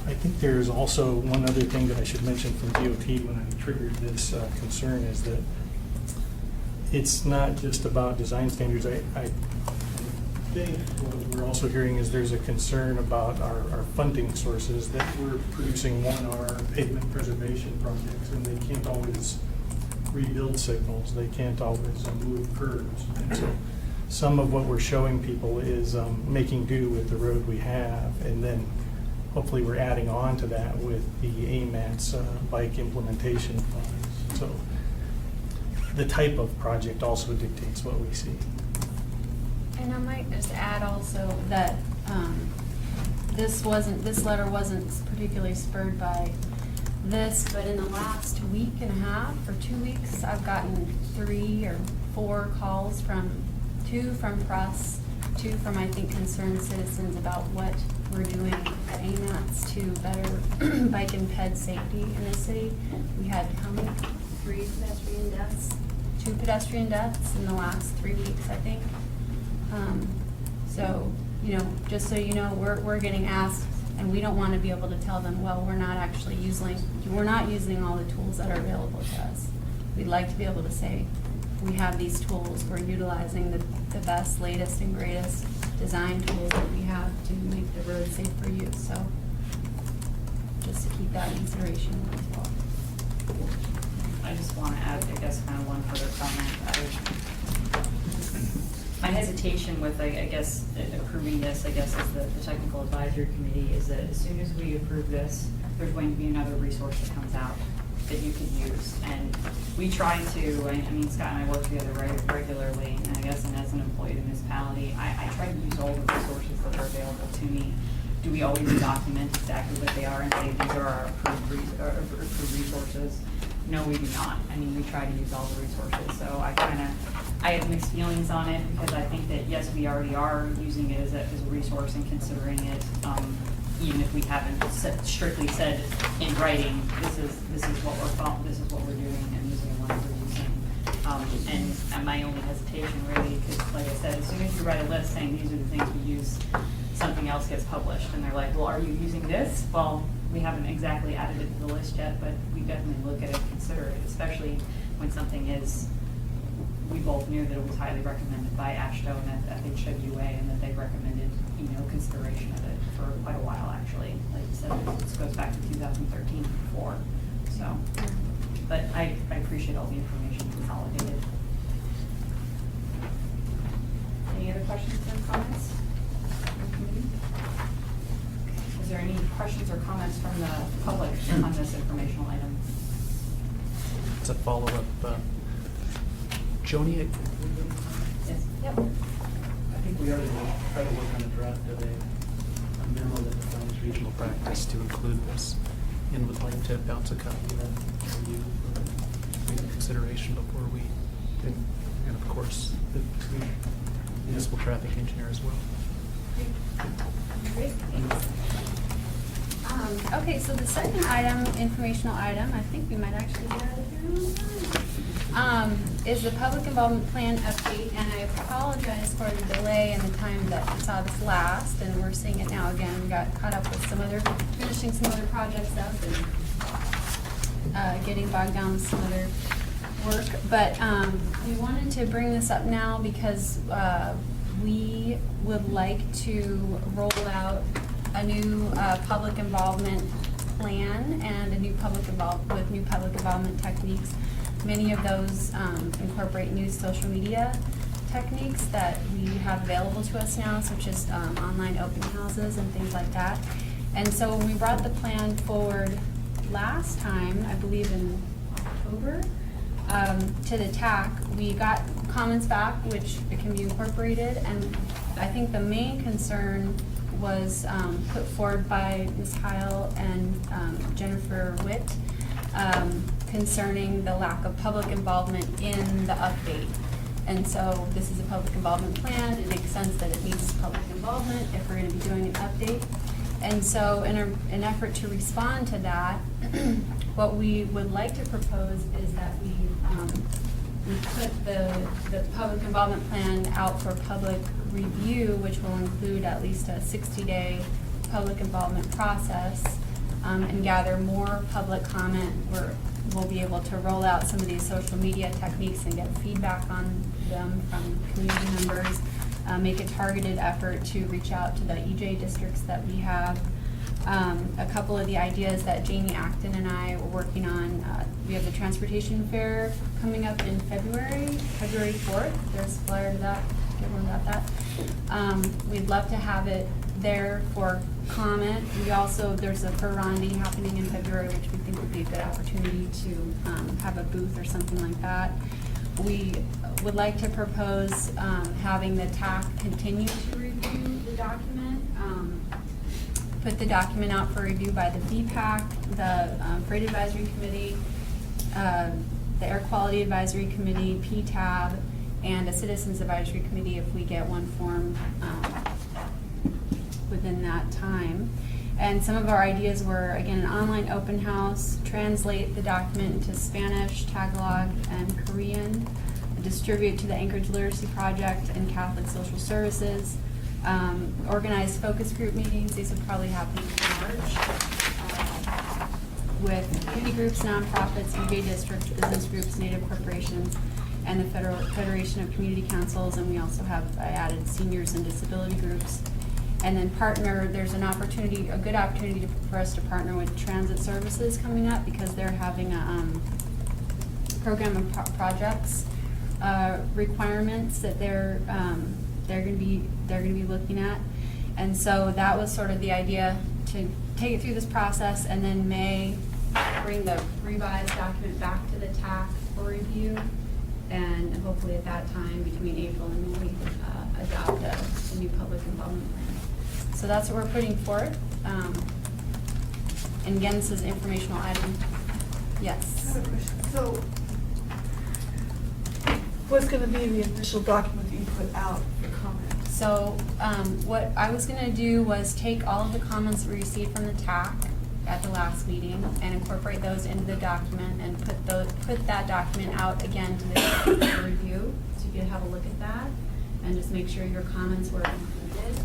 I think there's also one other thing that I should mention from DOT when I triggered this concern is that it's not just about design standards. I think what we're also hearing is there's a concern about our funding sources, that we're producing 1R pavement preservation projects, and they can't always rebuild signals. They can't always move curves. And so some of what we're showing people is making do with the road we have, and then hopefully we're adding on to that with the AMATS bike implementation funds. So the type of project also dictates what we see. And I might just add also that this letter wasn't particularly spurred by this, but in the last week and a half or 2 weeks, I've gotten 3 or 4 calls two from press, 2 from, I think, concerned citizens about what we're doing at AMATS to better bike and ped safety in the city. We had how many? 3 pedestrian deaths? 2 pedestrian deaths in the last 3 weeks, I think. So, just so you know, we're getting asked, and we don't want to be able to tell them, well, we're not using all the tools that are available to us. We'd like to be able to say, we have these tools, we're utilizing the best, latest, and greatest design tools that we have to make the road safe for you. So, just to keep that in consideration as well. I just want to add, I guess, kind of one further comment. My hesitation with, I guess, approving this, I guess, as the technical advisory committee, is that as soon as we approve this, there's going to be another resource that comes out that you can use. And we try to, I mean, Scott and I work together regularly, and I guess, and as an employee of the municipality, I try to use all the resources that are available to me. Do we always document exactly what they are and say these are our approved resources? No, we do not. I mean, we try to use all the resources. So I have mixed feelings on it, because I think that, yes, we already are using it as a resource and considering it, even if we haven't strictly said in writing, this is what we're following, this is what we're doing, and these are the ones we're using. And my only hesitation really, because like I said, as soon as you write a list saying these are the things we use, something else gets published, and they're like, well, are you using this? Well, we haven't exactly added it to the list yet, but we definitely look at it and consider it, especially when something is, we both knew that it was highly recommended by AASHTO and at HWA, and that they recommended, consideration of it for quite a while, actually. Like you said, this goes back to 2013 before. So, but I appreciate all the information consolidated. Any other questions or comments from the public on this informational item? It's a follow-up. Joni, Yes. Yep. I think we already tried to work on a draft of a memo that defines regional practice to include this, and would like to bounce a copy of that to you for consideration before we, and of course, the municipal traffic engineer as well. Great, thanks. Okay, so the second item, informational item, I think we might actually get out of here on time, is the public involvement plan update, and I apologize for the delay and the time that we saw this last, and we're seeing it now again. We got caught up with finishing some other projects up and getting bogged down with some other work. But we wanted to bring this up now because we would like to roll out a new public involvement plan and a new with new public involvement techniques. Many of those incorporate new social media techniques that we have available to us now, such as online open houses and things like that. And so when we brought the plan forward last time, I believe in October, to the TAC, we got comments back, which it can be incorporated, and I think the main concern was put forward by Ms. Heil and Jennifer Witt concerning the lack of public involvement in the update. And so this is a public involvement plan. It makes sense that it needs public involvement if we're going to be doing an update. And so in an effort to respond to that, what we would like to propose is that we put the public involvement plan out for public review, which will include at least a 60-day public involvement process, and gather more public comment. We'll be able to roll out some of these social media techniques and get feedback on them from community members, make a targeted effort to reach out to the EJ districts that we have. A couple of the ideas that Jamie Acton and I were working on, we have the transportation fair coming up in February 4th. There's a flyer to that, everyone got that. We'd love to have it there for comment. We also, there's a Ferrandi happening in February, which we think would be a good opportunity to have a booth or something like that. We would like to propose having the TAC continue to review the document, put the document out for review by the BPAC, the Freight Advisory Committee, the Air Quality Advisory Committee, PTAB, and a Citizens Advisory Committee if we get one formed within that time. And some of our ideas were, again, an online open house, translate the document into Spanish, Tagalog, and Korean, distribute to the Anchorage Literacy Project and Catholic Social Services, organize focus group meetings. These would probably happen in March, with community groups, nonprofits, EJ districts, business groups, Native corporations, and the Federation of Community Councils, and we also have, I added seniors and disability groups. And then partner, there's an opportunity, a good opportunity for us to partner with Transit Services coming up because they're having a program of projects requirements that they're going to be looking at. And so that was sort of the idea, to take it through this process and then May bring the revised document back to the TAC for review. And hopefully at that time, between April and May, adopt a new public involvement plan. So that's what we're putting forth. And again, this is an informational item. Yes. I have a question. So, what's going to be the initial document that you put out for comment? So what I was going to do was take all of the comments we received from the TAC at the last meeting and incorporate those into the document and put that document out again to the review, so you can have a look at that and just make sure your comments were included.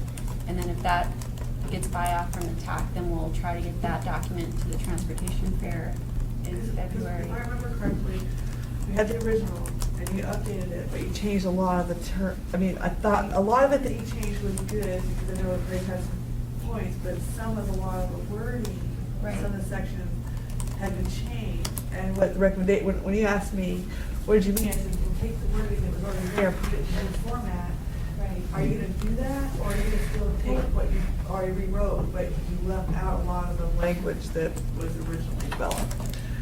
And then if that gets buy-off from the TAC, then we'll try to get that document to the transportation fair in February. If I remember correctly, you had the original and you updated it, but you changed a lot of the I thought a lot of it that you changed was good because I know Greg had some points, but a lot of the wording, Right. some of the sections had been changed. And what the recommendation, when you asked me, what did you mean? I said, well, take the wording that was already there, put it in the format, Are you gonna do that, or are you gonna still take what you already rewrote, but you left out a lot of the language that was originally developed?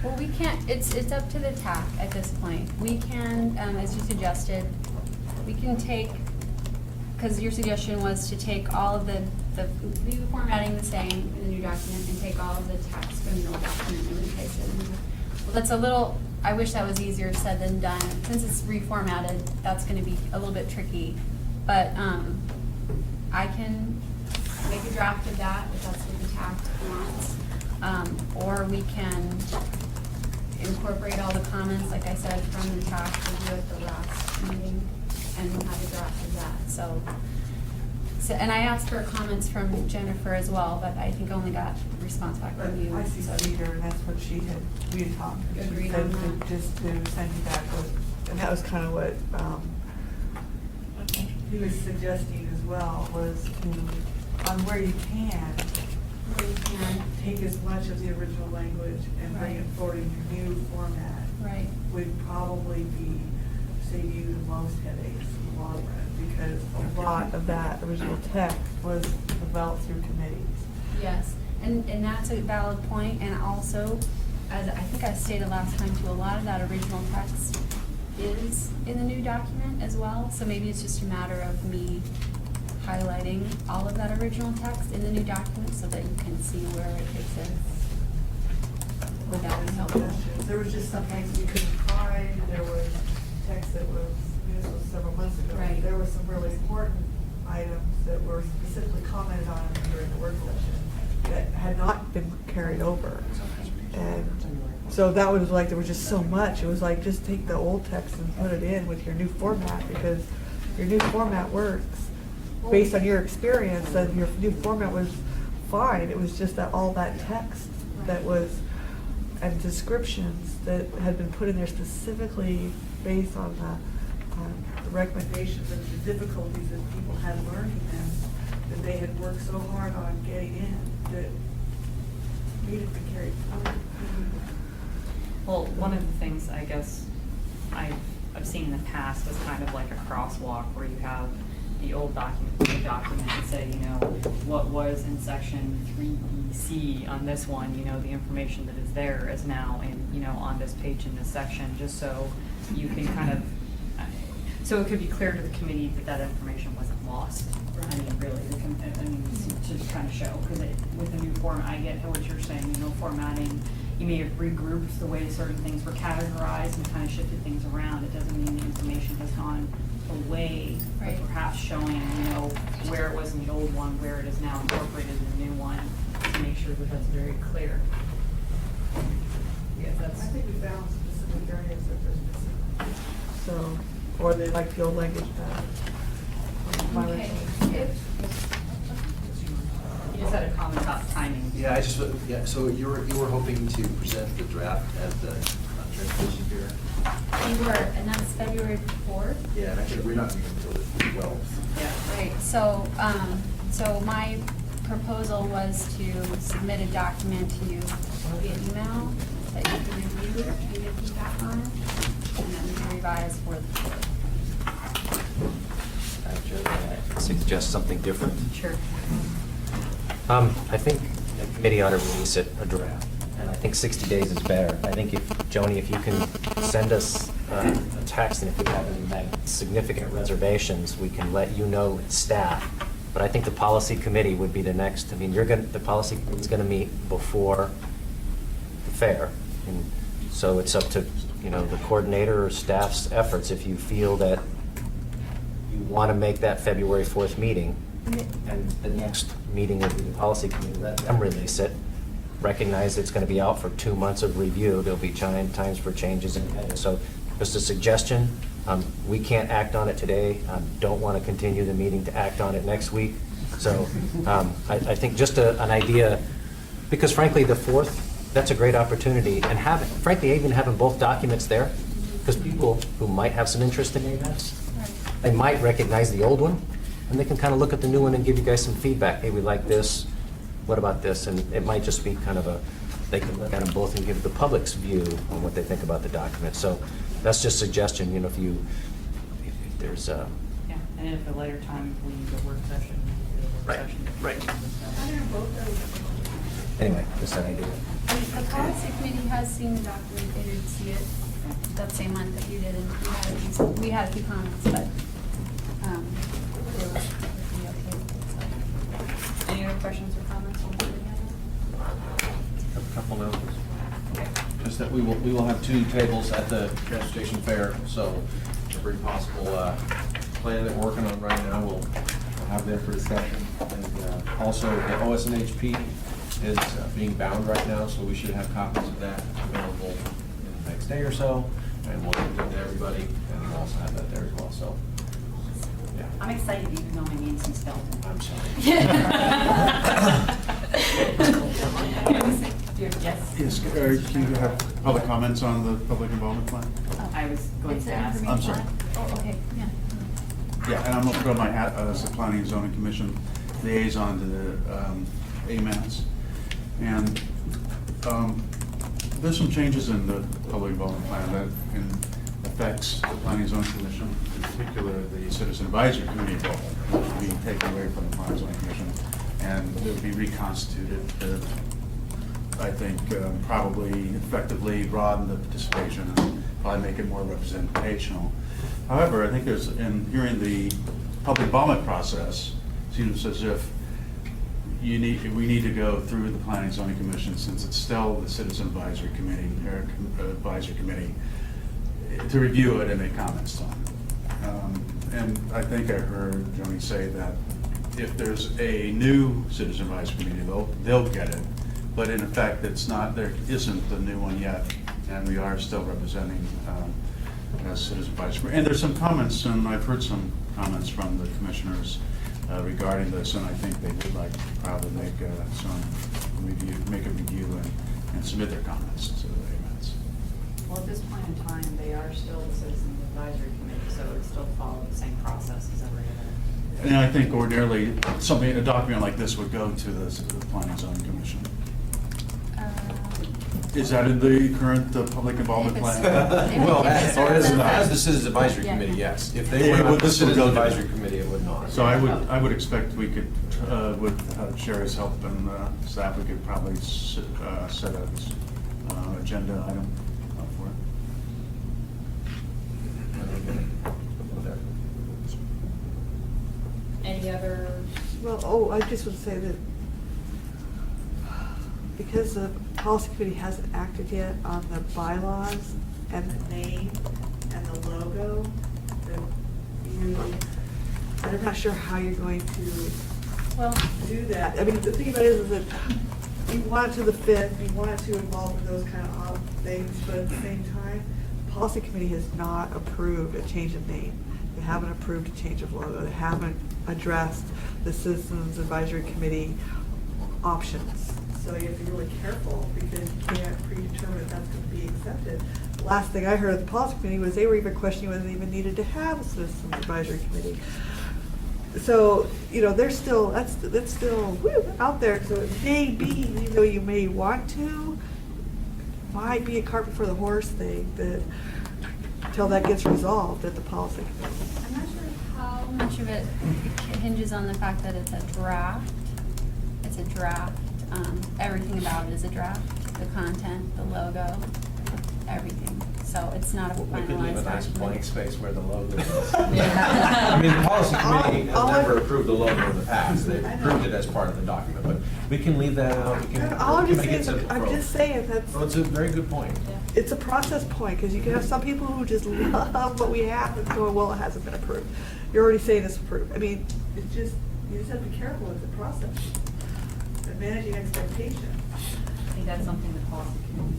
Well, we can't, it's up to the TAC at this point. We can, as you suggested, we can take, because your suggestion was to take all of leave the formatting the same in the new document and take all of the text from the old document and replace it. Well, that's a little, I wish that was easier said than done. Since it's reformatted, that's gonna be a little bit tricky. But, I can make a draft of that if that's what the TAC wants. Or we can incorporate all the comments, like I said, from the TAC review at the last meeting, and we'll have a draft of that, so, and I asked for comments from Jennifer as well, but I think only got a response back But from you. I see so- Peter, and that's what we had talked. She Agreed said on to- that. just to send you back, and that was kind of what, Okay. he was suggesting as well, was to, on where you can, Where you can, take as much of the original language and bring it Right. forward in your new format, right, would probably be, save you the most headaches in the long run, because a lot of that original text was developed through committees. yes, and that's a valid point, and also, as I think I stated last time too, a lot of that original text is in the new document as well, so maybe it's just a matter of me highlighting all of that original text in the new document so that you can see where it exists. Would that be helpful? There was just some things we couldn't find, there was text that was, this was several months ago. Right. There were some really important items that were specifically commented on during the work session that had not been carried over. And so that was like, there was just so much, it was like, just take the old text and put it in with your new format, because your new format works. Based on your experience, and your new format was fine, it was just that all that text that was, and descriptions that had been put in there specifically based on the recommendations and the difficulties that people had learning them, that they had worked so hard on getting in, that needed to be carried forward. Well, one of the things I guess I've seen in the past was kind of like a crosswalk where you have the old document, the new document, and say, you know, what was in section 3BC on this one, you know, the information that is there is now in, you know, on this page in this section, just so you can kind of, so it could be clear to the committee that that information wasn't lost. I mean, really, to just kind of show, because with the new format, I get what you're saying, you know, formatting, you may have regrouped the way certain things were categorized and kind of shifted things around. It doesn't mean the information has gone away, Right. but perhaps showing, you know, where it was in the old one, where it is now incorporated in the new one, to make sure that that's very clear. Yeah, I that's. think we found specific areas that are specific. So, or they like the old language better. My Okay. recommendation. You just had a comment about timing. Yeah, so you were hoping to present the draft at the transportation fair? We were, and that's February 4th. Yeah, and actually, we're not meeting until the 12th. Yeah. Right, so, so my proposal was to submit a document to you via email that you can review and give feedback on, and then we can revise for the 4th. Suggest something different. Sure. I think the committee ought to release it, a draft, and I think 60 days is better. I think if, Joni, if you can send us a text, and if we have any significant reservations, we can let you know as staff. But I think the policy committee would be the next, I mean, the policy committee's gonna meet before the fair. And so it's up to, you know, the coordinator or staff's efforts. If you feel that you wanna make that February 4th meeting, and the next meeting of the policy committee, let them release it, recognize it's gonna be out for 2 months of review, there'll be times for changes and edits. So just a suggestion, we can't act on it today, don't wanna continue the meeting to act on it next week. So I think just an idea, because frankly, the 4th, that's a great opportunity, and frankly, even having both documents there, because people who might have some interest in AMATS, they might recognize the old one, and they can kind of look at the new one and give you guys some feedback. Hey, we like this, what about this? And it might just be kind of they can look at them both and give the public's view on what they think about the document. So that's just a suggestion, you know, if there's Yeah, And if at a later time we need a work session, we do a work Right, session. right. I don't know, both those. Anyway, just an idea. The policy committee has seen the document, they didn't see it that same month that you did, and we had a few comments, but, they were okay with it, so. Any other questions or comments on what we have? A couple notes. Just that we will have 2 tables at the transportation fair, so every possible plan that we're working on right now, we'll have there for discussion. And also, the OSNHP is being bound right now, so we should have copies of that available in the next day or so, and we'll give it to everybody, and we'll also have that there as well, so, yeah. I'm excited even though my name's in skeleton. I'm sorry. Yes? Yes, do you have public comments on the public involvement plan? I was going It's to an ask. I'm sorry. Oh, okay, yeah. Yeah, and I'm going to throw my hat as the Planning and Zoning Commission liaison to the AMATS. And there's some changes in the public involvement plan that affects the Planning and Zoning Commission, in particular the Citizen Advisory Committee role, which will be taken away from the Planning and Zoning Commission, and it will be reconstituted to, I think, probably effectively broaden the participation and probably make it more representational. However, I think there's, in hearing the public involvement process, seems as if we need to go through the Planning and Zoning Commission, since it's still the Citizen Advisory Committee, or Advisory Committee, to review it and make comments on it. And I think I heard Joni say that if there's a new Citizen Advisory Committee, they'll get it. But in effect, it's not, there isn't the new one yet, and we are still representing as Citizen Advisory. And there's some comments, and I've heard some comments from the commissioners regarding this, and I think they would like to probably make some review, make a review and submit their comments to the AMATS. Well, at this point in time, they are still the Citizens Advisory Committee, so it would still follow the same process as every other. And I think ordinarily, a document like this would go to the Planning and Zoning Commission. Is that in the current public involvement plan? Well, as the Citizens Advisory Yeah. Committee, yes. If Yeah, they were well, not the this would Citizens go to- Advisory Committee, it would not. So I would expect we could, with Sherry's help and staff, we could probably set a agenda item for it. Any other? Well, I just would say that because the policy committee hasn't acted yet on the bylaws and the name and the logo, I'm not sure how you're going to Well, do that. I mean, the thing about it is that you want it to the fit, you want it to involve in those kind of odd things, but at the same time, the policy committee has not approved a change of name. They haven't approved a change of logo. They haven't addressed the Citizens Advisory Committee options. So you have to be really careful because you can't predetermine if that's going to be accepted. The last thing I heard of the policy committee was they were even questioning whether they even needed to have a Citizens Advisory Committee. So, they're still, that's still out there. So it may be, even though you may want to, might be a cart before the horse thing that until that gets resolved at the policy committee. I'm not sure how much of it hinges on the fact that it's a draft. It's a draft. Everything about it is a draft. The content, the logo, everything. So it's not a We could leave a finalized nice blank document. space where the logo is. I mean, the policy committee has never approved the logo in the past. They've approved it as part of the document, but we can leave that out. We can All I'm we just can make it saying, simple I'm for just them. saying that's, Well, it's a very good point. it's a process point, because you can have some people who just love what we have and go, well, it hasn't been approved. You're already saying it's approved. I mean, it's just, you just have to be careful with the process and managing expectations. I think that's something the policy committee.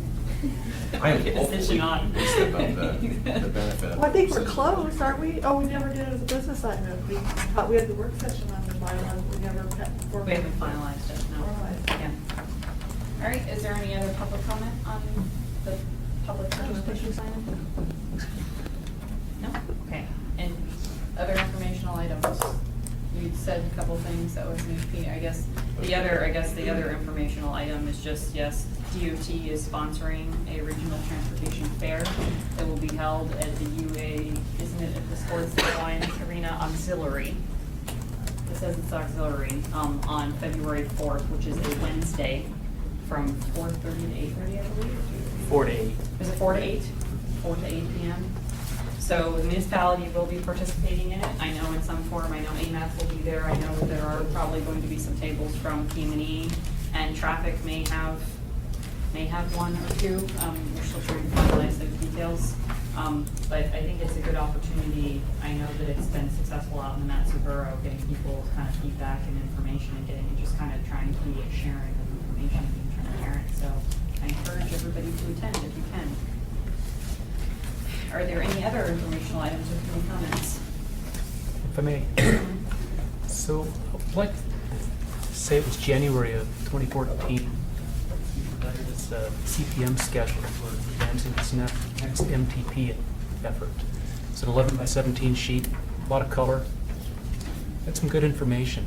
I am Get a hopefully decision on. convinced about the benefit of. Well, I think we're close, aren't we? Oh, we never did it as a business item. We thought we had the work session on the bylaws, we never. We haven't finalized it, no. Finalized. Yeah. All right, is there any other public comment on the public participation plan? No? Okay. And other informational items? You said a couple things that was new. I guess the other informational item is just, yes, DOT is sponsoring a regional transportation fair that will be held at the UA, isn't it, at the Sports Alliance Arena? Arena Auxiliary. It says it's auxiliary, on February 4th, which is a Wednesday, from 4:30 to 8:30, I believe. 4 to 8. Is it 4 to 8? 4 to 8 p.m. So the municipality will be participating in it. I know in some form, I know AMATS will be there. I know that there are probably going to be some tables from PM&E, and traffic may have one or two. We're still trying to finalize those details. But I think it's a good opportunity. I know that it's been successful out in the Matsu Borough, getting people kind of feedback and information and getting, just kind of trying to be a sharing of information and being transparent. So I encourage everybody to attend if you can. Are there any other informational items or any comments? If I may. So, I'd like to say it was January of 2014. You provided us a CPM schedule for advancing this next MTP effort. It's an 11 by 17 sheet, a lot of color. Had some good information.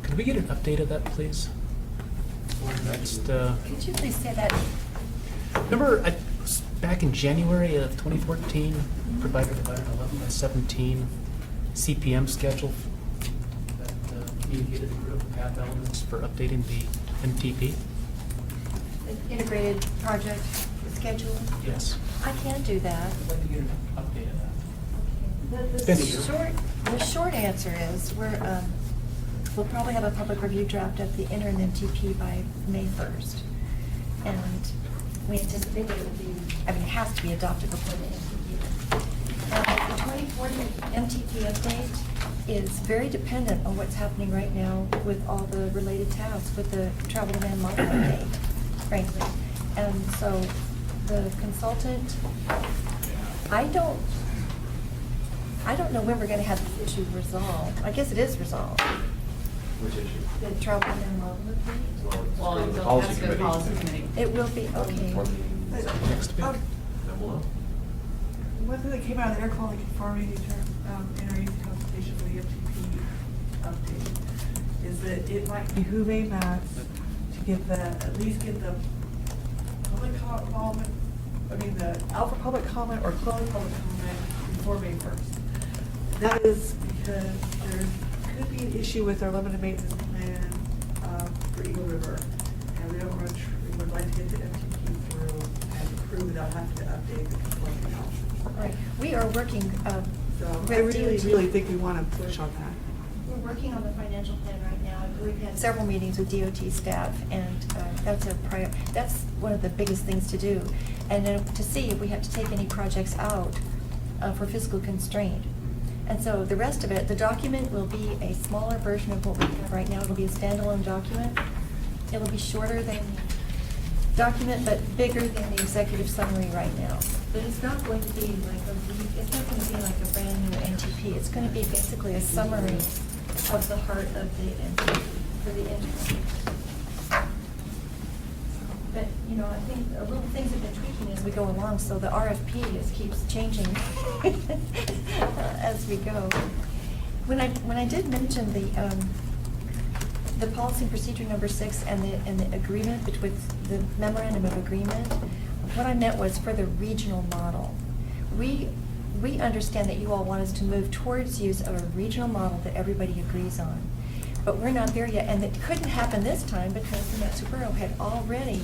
Could we get an update of that, please? Next, Could you please say that? remember, back in January of 2014, provided about an 11 by 17 CPM schedule that communicated the critical path elements for updating the MTP? An integrated project schedule? Yes. I can do that. I'd like to get an update of that. The Been a year. short answer is we'll probably have a public review draft of the interim MTP by May 1st. And we anticipate that it will be, it has to be adopted before the MTP. The 2040 MTP update is very dependent on what's happening right now with all the related tasks with the travel demand model update, frankly. And so the consultant, I don't know when we're going to have this issue resolved. I guess it is resolved. Which issue? The travel demand model update. Well, the until policy that's the committee. policy committee. It will be, okay. Next week. Um, Then we'll know. One thing that came out of the air quality conformity term, interagency consultation for the MTP update is that it might behoove AMATS to at least get the public comment, out for public comment or close public comment before May 1st. That is because there could be an issue with our limited maintenance plan for Eagle River. And we would like to get the MTP through and approved without having to update the conformity analysis. Right. We are working So with I really, DOT. really think we want to push on that. We're working on the financial plan right now. We've had several meetings with DOT staff, and that's one of the biggest things to do. And then to see if we have to take any projects out for fiscal constraint. And so the rest of it, the document will be a smaller version of what we have right now. It'll be a standalone document. It'll be shorter than document, but bigger than the executive summary right now. But it's not going to be like a brand new NTP. It's going to be basically a summary of the heart of the NTP for the interim. But, I think little things have been tweaking as we go along, so the RFP keeps changing as we go. When I did mention the policy and procedure number 6 and the agreement with the memorandum of agreement, what I meant was for the regional model. We understand that you all want us to move towards use of a regional model that everybody agrees on. But we're not there yet, and it couldn't happen this time because the Matsu Borough had already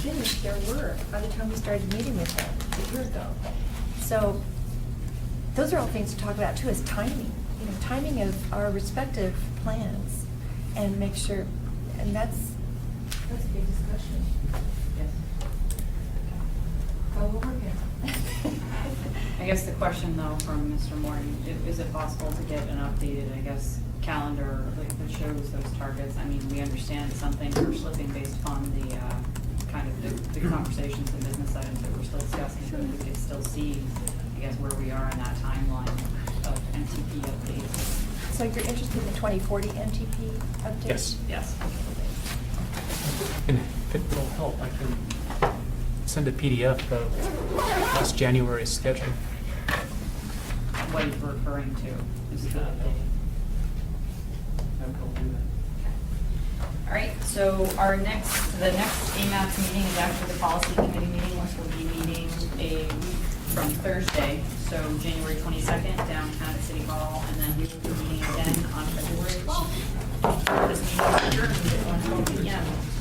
finished their work by the time we started meeting with them a year ago. So those are all things to talk about too, is timing. Timing of our respective plans, and make sure, and that's a big discussion. Yes. Go over again. I guess the question though from Mr. Morton, is it possible to get an updated, calendar that shows those targets? We understand some things are slipping based upon the kind of the conversations and business items that we're still discussing, but we could still see, where we are in that timeline of MTP updates. So you're interested in the 2040 MTP update? Yes. Yes. And if it will help, I can send a PDF of last January's schedule. What you're referring to is the update. All right, so the next AMATS meeting is after the policy committee meeting, which will be meeting a week from Thursday, so January 22nd, downtown at City Hall, and then we will be meeting again on February 12th. This meeting is adjourned at 1:12 p.m.